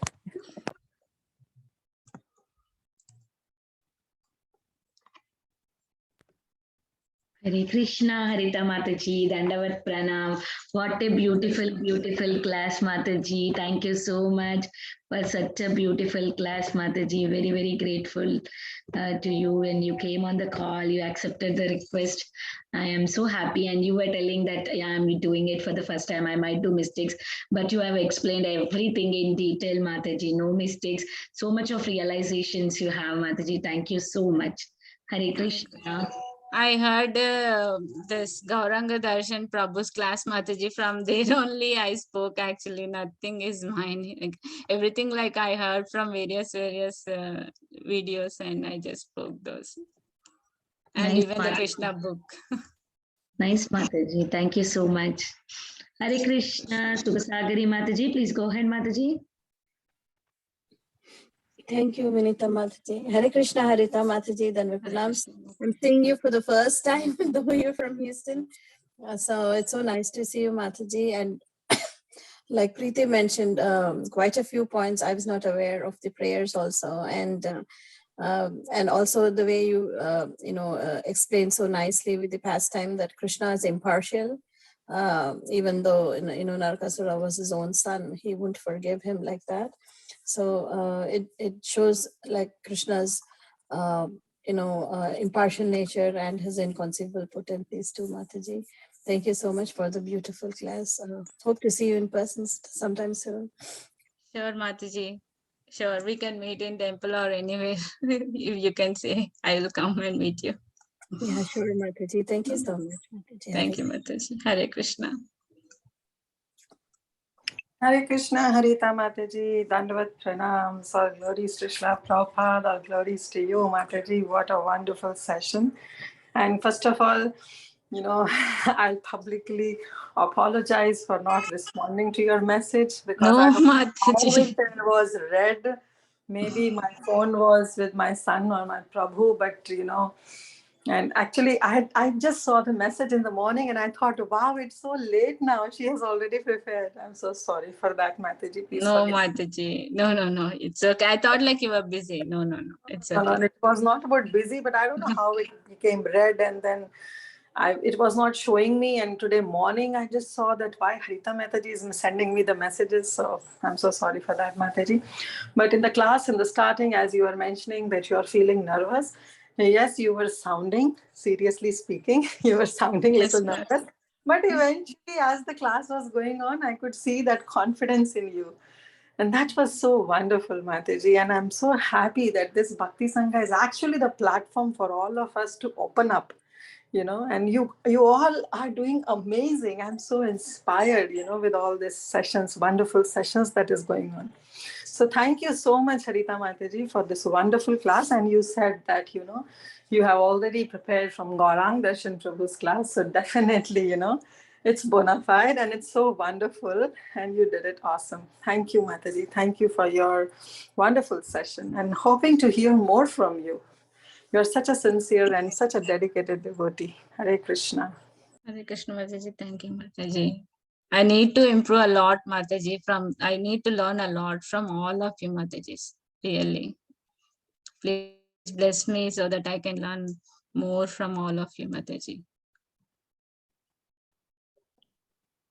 Hare Krishna, Harita Mataji, Dandavat Pranam. What a beautiful, beautiful class, Mataji. Thank you so much for such a beautiful class, Mataji. Very, very grateful to you. When you came on the call, you accepted the request. I am so happy. And you were telling that I am doing it for the first time. I might do mistakes, but you have explained everything in detail, Mataji. No mistakes. So much of realizations you have, Mataji. Thank you so much. Hare Krishna. I heard this Gauranga Darshan Prabhu's class, Mataji. From there only I spoke. Actually, nothing is mine. Like, everything like I heard from various videos, and I just spoke those. And Nice, even the Mataji. Krishna book. Nice, Mataji. Thank you so much. Hare Krishna, Subhasagari Mataji. Please go ahead, Mataji. Thank you, Vinita Mataji. Hare Krishna, Harita Mataji, Dandavat Pranams. I'm seeing you for the first time, though you're from Houston. So it's so nice to see you, Mataji. And like Preeti mentioned, quite a few points. I was not aware of the prayers also. And also the way you, explained so nicely with the pastime that Krishna is impartial. Even though, Narakasura was his own son, he wouldn't forgive him like that. So it shows like Krishna's, impartial nature and his inconceivable potencies too, Mataji. Thank you so much for the beautiful class. Hope to see you in person sometime soon. Sure, Mataji. Sure, we can meet in temple or anywhere. If you can say, I will come and meet you. Yeah, sure, Mataji. Thank you so much, Mataji. Thank you, Mataji. Hare Krishna. Hare Krishna, Harita Mataji, Dandavat Pranams, all glories to Srila Prabhupada, all glories to you, Mataji. What a wonderful session. And first of all, I'll publicly apologize for not responding to your message because No, I don't know how Mataji. it was read. Maybe my phone was with my son or my Prabhu, but and actually I just saw the message in the morning and I thought, wow, it's so late now. She has already prepared. I'm so sorry for that, Mataji. Please No, forgive. Mataji. No. It's okay. I thought like you were busy. No. It's No, okay. it was not about busy, but I don't know how it became red, and then it was not showing me. And today morning, I just saw that why Harita Mataji is sending me the messages. So I'm so sorry for that, Mataji. But in the class, in the starting, as you were mentioning that you are feeling nervous, yes, you were sounding, seriously speaking, you were sounding a little Yes, nervous. But eventually, as the class was going on, I could see that confidence in you. And that was so wonderful, Mataji. And I'm so happy that this Bhakti Sangha is actually the platform for all of us to open up, and you all are doing amazing. I'm so inspired, with all these sessions, wonderful sessions that is going on. So thank you so much, Harita Mataji, for this wonderful class. And you said that, you have already prepared from Gaurang Darshan Prabhu's class. So definitely, it's bona fide and it's so wonderful. And you did it awesome. Thank you, Mataji. Thank you for your wonderful session and hoping to hear more from you. You're such a sincere and such a dedicated devotee. Hare Krishna. Hare Krishna, Mataji. Thank you, Mataji. I need to improve a lot, Mataji. I need to learn a lot from all of you, Matajis. Really. Please bless me so that I can learn more from all of you, Mataji.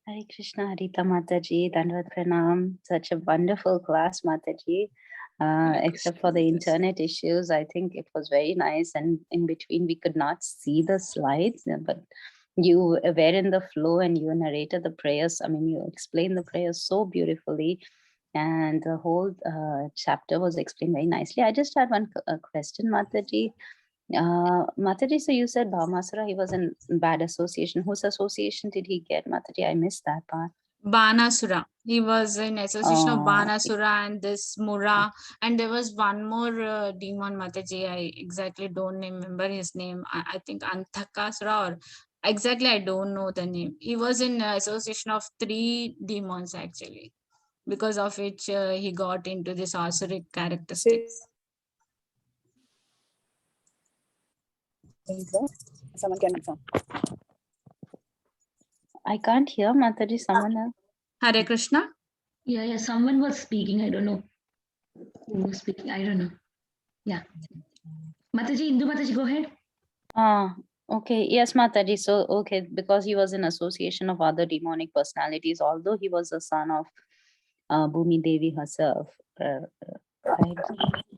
Hare Krishna, Harita Mataji, Dandavat Pranam. Such a wonderful class, Mataji. Except for the internet issues, I think it was very nice. And in between, we could not see the slides, but you were in the flow and you narrated the prayers. I mean, you explained the prayers so beautifully. And the whole chapter was explained very nicely. I just had one question, Mataji. Mataji, so you said Bhaumasura, he was in bad association. Whose association did he get, Mataji? I missed that part. Banasura. He was in association of Oh, Banasura and this Mura. And there was one more demon, Mataji. I exactly don't remember his name. I think Anthakasura or exactly I don't know the name. He was in association of 3 demons actually, because of which he got into this asuric characteristics. Someone can confirm. I can't hear Mataji. Someone else. Hare Krishna. Yeah, someone was speaking. I don't know who was speaking. I don't know. Yeah. Mataji, Indu Mataji, go ahead. Okay. Yes, Mataji. So, okay, because he was in association of other demonic personalities, although he was the son of Bhumi Devi herself. Right?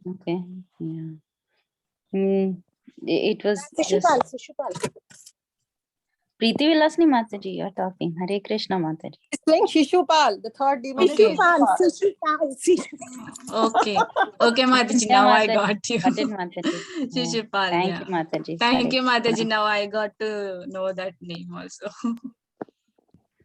Okay. Yeah. It was just Shishupal. Preeti Vilasni Mataji. You're talking. Hare Krishna Mataji. He's saying Shishupal, the third demon. Okay. Shishupal. Okay. Okay, Mataji. Yeah, Now I Mataji. got you. Got it, Mataji. Yeah. Shishupal. Thank Yeah. you, Mataji. Thank Hare you, Mataji. Krishna. Now I got to know that name also.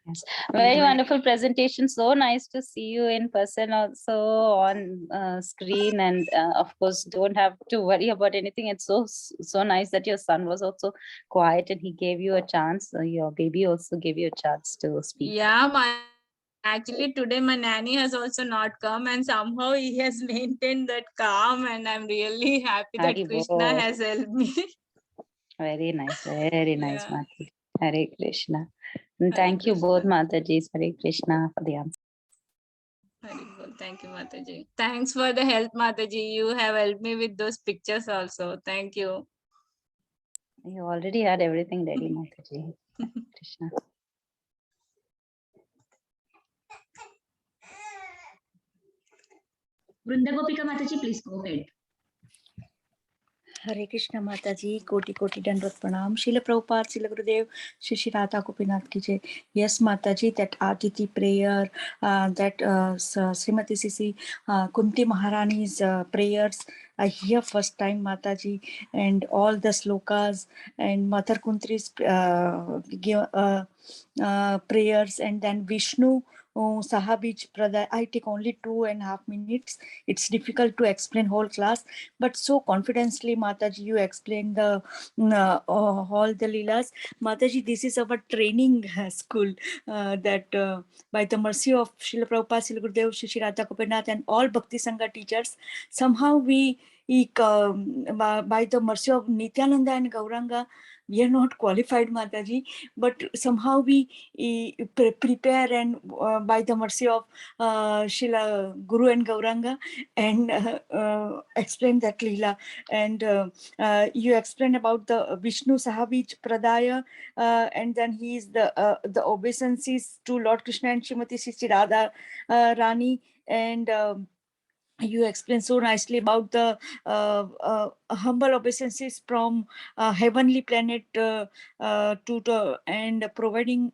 Yes. Very wonderful presentation. So nice to see you in person, also on screen, and of course, don't have to worry about anything. It's so nice that your son was also quiet and he gave you a chance. Your baby also gave you a chance to speak. Yeah, actually today my nanny has also not come, and somehow he has maintained that calm, and I'm really happy that Hari Krishna Bol. has helped me. Very nice, very nice, Yeah. Mataji. Hare Krishna. And Hare thank you both, Krishna. Mataji. Hare Krishna for the answer. Very good. Thank you, Mataji. Thanks for the help, Mataji. You have helped me with those pictures also. Thank you. You already had everything ready, Mataji. Krishna. Vrunda Gopika Mataji, please go ahead. Hare Krishna Mataji, Koti Koti Dandvat Pranam, Srila Prabhupada, Srila Gurudev, Shri Radha Gopinath ki jai. Yes, Mataji, that Aditi prayer, that Srimati Sisi Kunti Maharani's prayers, I hear first time, Mataji, and all the slokas and Mother Kuntri's prayers, and then Vishnu Sahabij Pradaya. I take only 2.5 minutes. It's difficult to explain whole class, but so confidently, Mataji, you explained the all the leelas. Mataji, this is our training school that by the mercy of Srila Prabhupada, Srila Gurudev, Shri Radha Gopinath, and all Bhakti Sangha teachers, somehow by the mercy of Nityananda and Gauranga, we are not qualified, Mataji, but somehow we prepare, and by the mercy of Srila Guru and Gauranga, and explain that Leela. And you explain about the Vishnu Sahabij Pradaya, and then he is the obeisances to Lord Krishna and Srimati Sri Radha Rani, and you explain so nicely about the humble obeisances from heavenly planet to the, and providing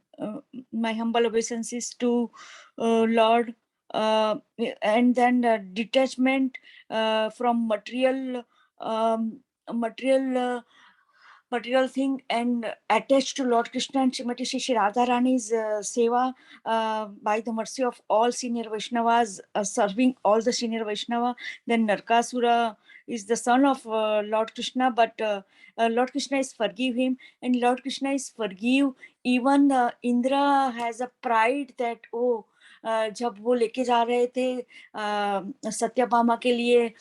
my humble obeisances to Lord, and then detachment from material material material thing, and attached to Lord Krishna and Srimati Shri Radharani's seva, by the mercy of all senior Vaishnavas, serving all the senior Vaishnava. Then Narkasura is the son of Lord Krishna, but Lord Krishna is forgive him, and Lord Krishna is forgive even Indra has a pride that, oh, जब वो लेके जा रहे थे सत्यभामा के लिए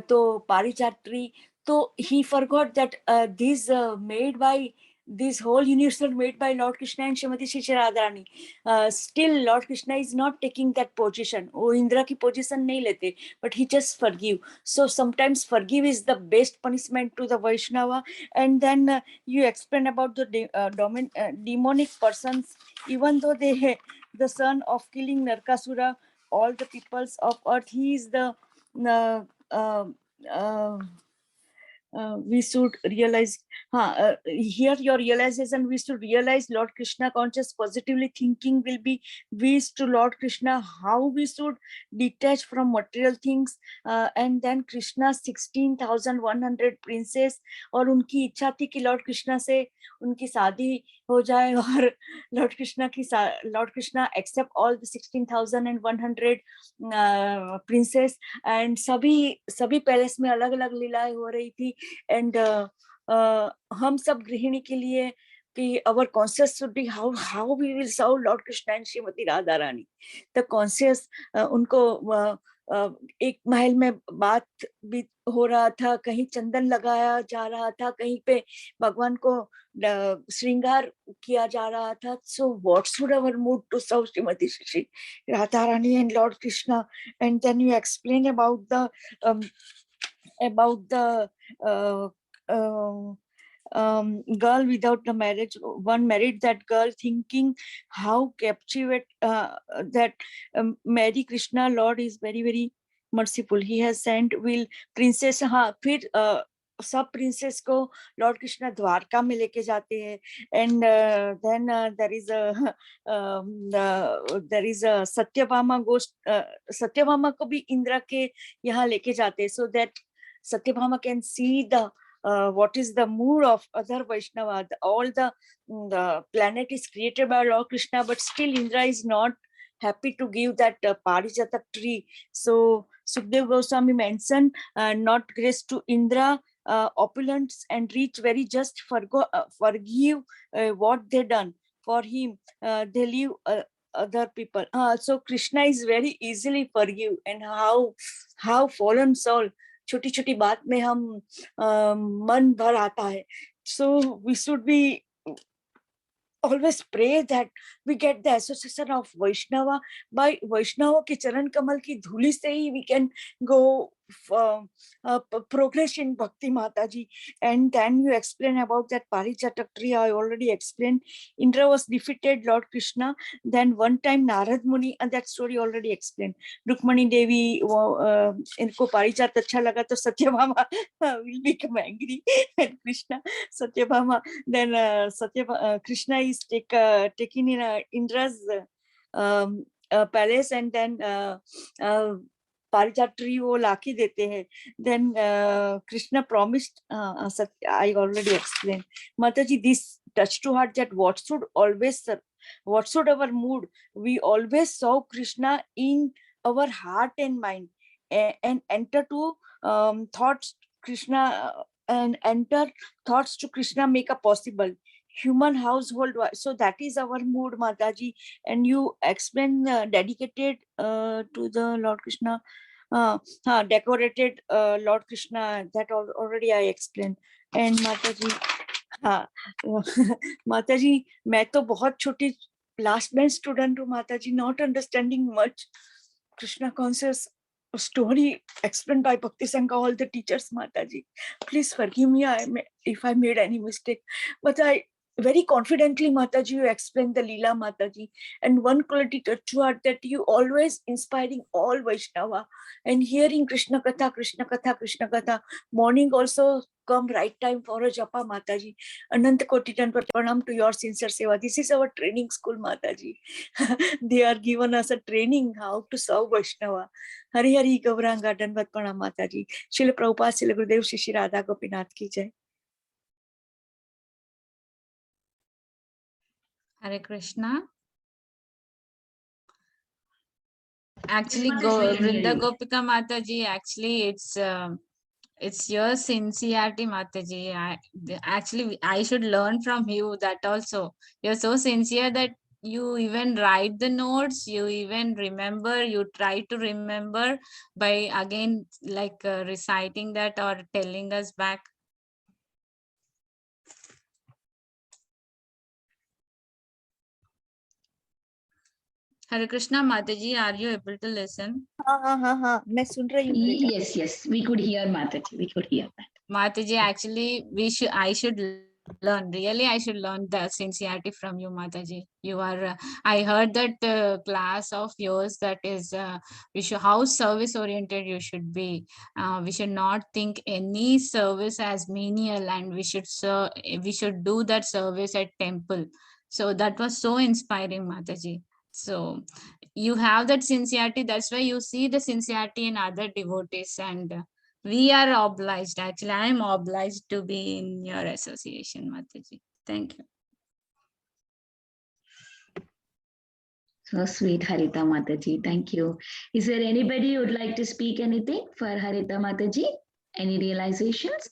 तो पारिजात्री, so he forgot that this made by this whole universe made by Lord Krishna and Srimati Shri Radharani. Still, Lord Krishna is not taking that position. Oh, Indra ki position nahi lete, but he just forgive. So sometimes forgive is the best punishment to the Vaishnava. And then you explain about the demonic persons, even though they the son of killing Narkasura, all the peoples of earth, he is the we should realize here your realization, we should realize Lord Krishna conscious positively thinking will be ways to Lord Krishna, how we should detach from material things, and then Krishna 16,100 princess, और उनकी इच्छा थी कि Lord Krishna से उनकी शादी हो जाए और Lord Krishna accept all the 16,100 princesses and सभी पैलेस में अलग अलग लीलाएं हो रही थी एंड हम सब गृहिणी के लिए कि our conscious should be how we will serve Lord Krishna and Srimati Radha Rani. The conscious उनको एक महल में बात भी हो रहा था, कहीं चंदन लगाया जा रहा था, कहीं पे भगवान को श्रृंगार किया जा रहा था. So what should our mood to serve Srimati Shri Radha Rani and Lord Krishna? And then you explain about the girl without the marriage, one married that girl, thinking how captivate that Mary Krishna Lord is very very merciful. He has sent will princess. हाँ फिर सब princess को Lord Krishna Dwarka में लेके जाते हैं and then there is Satyabhama गोष्ठ. सत्यभामा को भी इंद्रा के यहाँ लेके जाते हैं so that Satyabhama can see the what is the mood of other Vaishnava. All the planet is created by Lord Krishna, but still Indra is not happy to give that Parijata tree. So Sukdev Goswami mentioned not grace to Indra, opulence and rich, very just forgive what they done for him. They leave other people. So Krishna is very easily forgive, and how fallen soul छोटी छोटी बात में हम मन भर आता है. So we should be always pray that we get the association of Vaishnava. By Vaishnava के चरण कमल की धूली से ही we can go progress in Bhakti Mataji. And then you explain about that Parijata tree. I already explained. Indra was defeated Lord Krishna. Then one time Narad Muni, and that story already explained. Rukmani Devi, इनको पारिजात अच्छा लगा तो Satyabhama will become angry and Krishna, Satyabhama. Then Krishna is taken in Indra's palace, and then Parijat tree वो लाके देते हैं. Then Krishna promised, I already explained. Mataji, this touch to heart that what should our mood, we always saw Krishna in our heart and mind, and enter to thoughts Krishna, and enter thoughts to Krishna make a possible human household. So that is our mood, Mataji. And you explain dedicated to the Lord Krishna, decorated Lord Krishna, that already I explained. And Mataji, हाँ माताजी मैं तो बहुत छोटी last bench student हूँ माताजी, not understanding much Krishna conscious story explained by Bhakti Sangha, all the teachers. Mataji, please forgive me if I made any mistake, but I very confidently, Mataji, you explained the Leela, Mataji. And one quality touch to heart that you always inspiring all Vaishnava, and hearing Krishna Katha, Krishna Katha, Krishna Katha. Morning also come right time for a japa, Mataji. Anant Koti Pranam to your sincere seva. This is our training school, Mataji. They are given us a training how to serve Vaishnava. Hari Hari Gauranga Danvat Pranam, Mataji. Srila Prabhupada, Srila Gurudev, Shri Radha Gopinath ki jai. Hare Krishna. Actually, Vrinda Gopika Mataji, actually it's your sincerity, Mataji. I should learn from you that also. You're so sincere that you even write the notes, you even remember, you try to remember by again like reciting that or telling us back. Hare Krishna, Mataji, are you able to listen? हाँ मैं सुन रही हूँ. Yes, we could hear Mataji. We could hear that. Mataji, actually, I should learn. Really, I should learn the sincerity from you, Mataji. You are. I heard that class of yours that is. How service oriented you should be. We should not think any service as menial, and we should do that service at temple. So that was so inspiring, Mataji. So you have that sincerity. That's why you see the sincerity in other devotees, and we are obliged. Actually, I am obliged to be in your association, Mataji. Thank you. So sweet, Harita Mataji. Thank you. Is there anybody who would like to speak anything for Harita Mataji? Any realizations?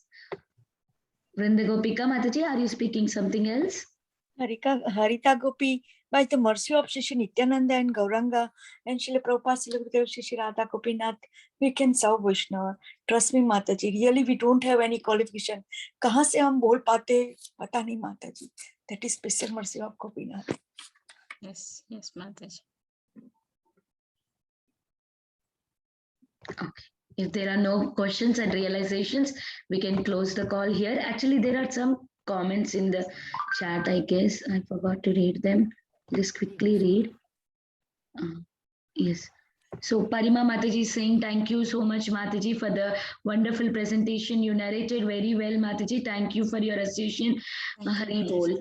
Vrinda Gopika Mataji, are you speaking something else? Harita Gopi, by the mercy of Shri Nityananda and Gauranga and Srila Prabhupada, Srila Shri Radha Gopinath, we can serve Vaishnava. Trust me, Mataji. Really, we don't have any qualification. कहाँ से हम बोल पाते पता नहीं Mataji. That is special mercy of Gopinath. Yes, yes, Mataji. Okay. If there are no questions and realizations, we can close the call here. Actually, there are some comments in the chat, I guess. I forgot to read them. Just quickly read. Yes. So Parima Mataji is saying, thank you so much, Mataji, for the wonderful presentation. You narrated very well, Mataji. Thank you for your association. Hari Bol.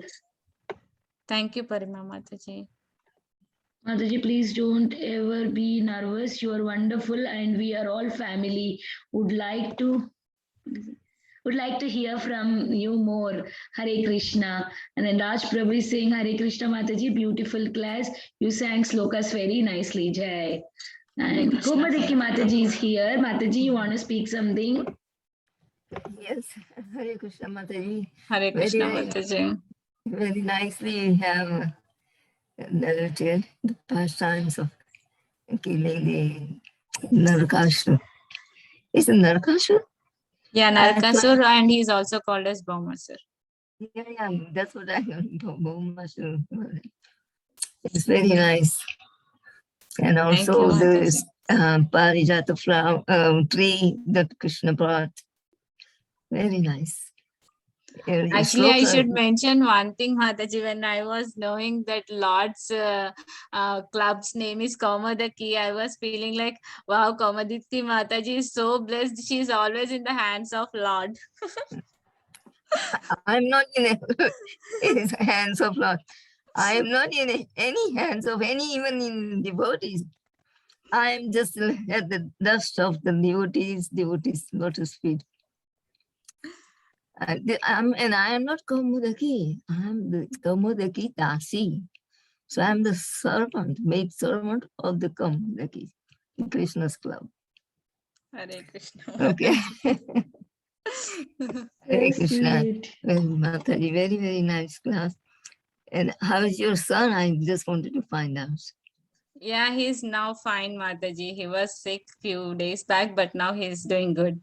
Thank you, Parima Mataji. Mataji, please don't ever be nervous. You are wonderful and we are all family. Would like to hear from you more. Hare Krishna. And then Raj Prabhu is saying, Hare Krishna Mataji, beautiful class. You sang slokas very nicely, Jai. And Gomadiki Mataji is here. Mataji, you want to speak something? Yes, Hare Krishna Mataji. Hare Krishna Mataji. Very nicely you have narrated the pastimes of killing the Narakasura. Is it Narakasura? Yeah, Narakasur, and he's also called as Bhaumasur. Yeah, that's what I heard. Bhaumasura. It's very nice. And also this Parijata flower tree that Krishna brought. Very nice. Actually, I should mention one thing, Mataji. When I was knowing that Lord's club's name is Kaumadaki, I was feeling like, wow, Kaumadiki Mataji is so blessed. She's always in the hands of Lord. I'm not in his hands of Lord. I am not in any hands of any, even in devotees. I am just at the dust of the devotees, lotus feet. I am not Kaumudaki. I am the Kaumudaki Dasi. So I am the servant, maid servant of the Kaumudaki, Krishna's club. Hare Krishna. Okay. Hare Krishna. Well, Mataji, very, very nice class. And how is your son? I just wanted to find out. Yeah, he's now fine, Mataji. He was sick few days back, but now he's doing good.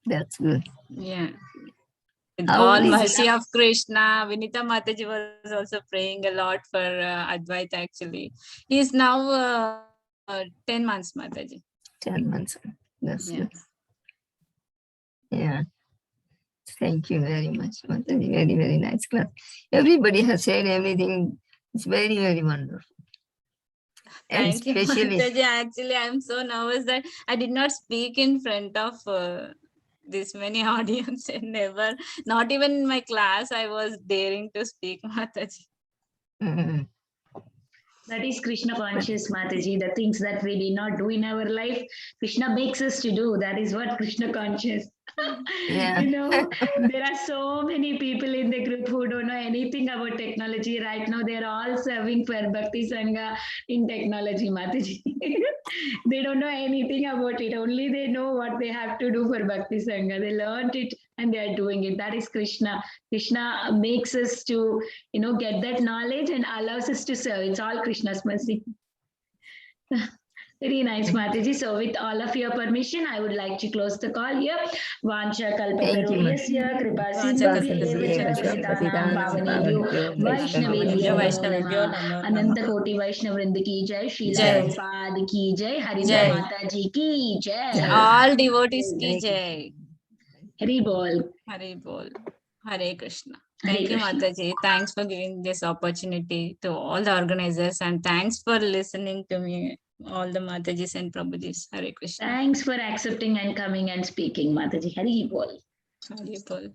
That's good. Yeah. With all mercy of Krishna, Vinita Mataji was also praying a lot for Advaita actually. He is now 10 months, Mataji. 10 months. That's good. Yeah. Thank you very much, Mataji. Very, very nice class. Everybody has said everything. It's very, very wonderful. And thank you, Mataji. Actually, I'm so nervous that I did not speak in front of this many audience and never, not even in my class, I was daring to speak, Mataji. That is Krishna conscious, Mataji. The things that we did not do in our life, Krishna makes us to do. That is what Krishna conscious. Yeah. You know, there are so many people in the group who don't know anything about technology. Right now, they're all serving for Bhakti Sangha in technology, Mataji. They don't know anything about it. Only they know what they have to do for Bhakti Sangha. They learned it and they are doing it. That is Krishna. Krishna makes us to, you know, get that knowledge and allows us to serve. It's all Krishna's mercy. Very nice, Mataji. So with all of your permission, I would like to close the call here. Vancha kalpatarubhyasya kripa sindhubhyeva pavanebhyo Vaishnavebhyo Ananta Koti Vaishnavrinda ki jai, Srila Prabhupada ki jai, Harita Mataji ki jai. All devotees ki jai. Hari Bol. Hari Bol. Hare Krishna. Thank you, Mataji. Thanks for giving this opportunity to all the organizers and thanks for listening to me, all the Matajis and Prabhujis. Hare Krishna. Thanks for accepting and coming and speaking, Mataji. Hari Bol. Hari Bol.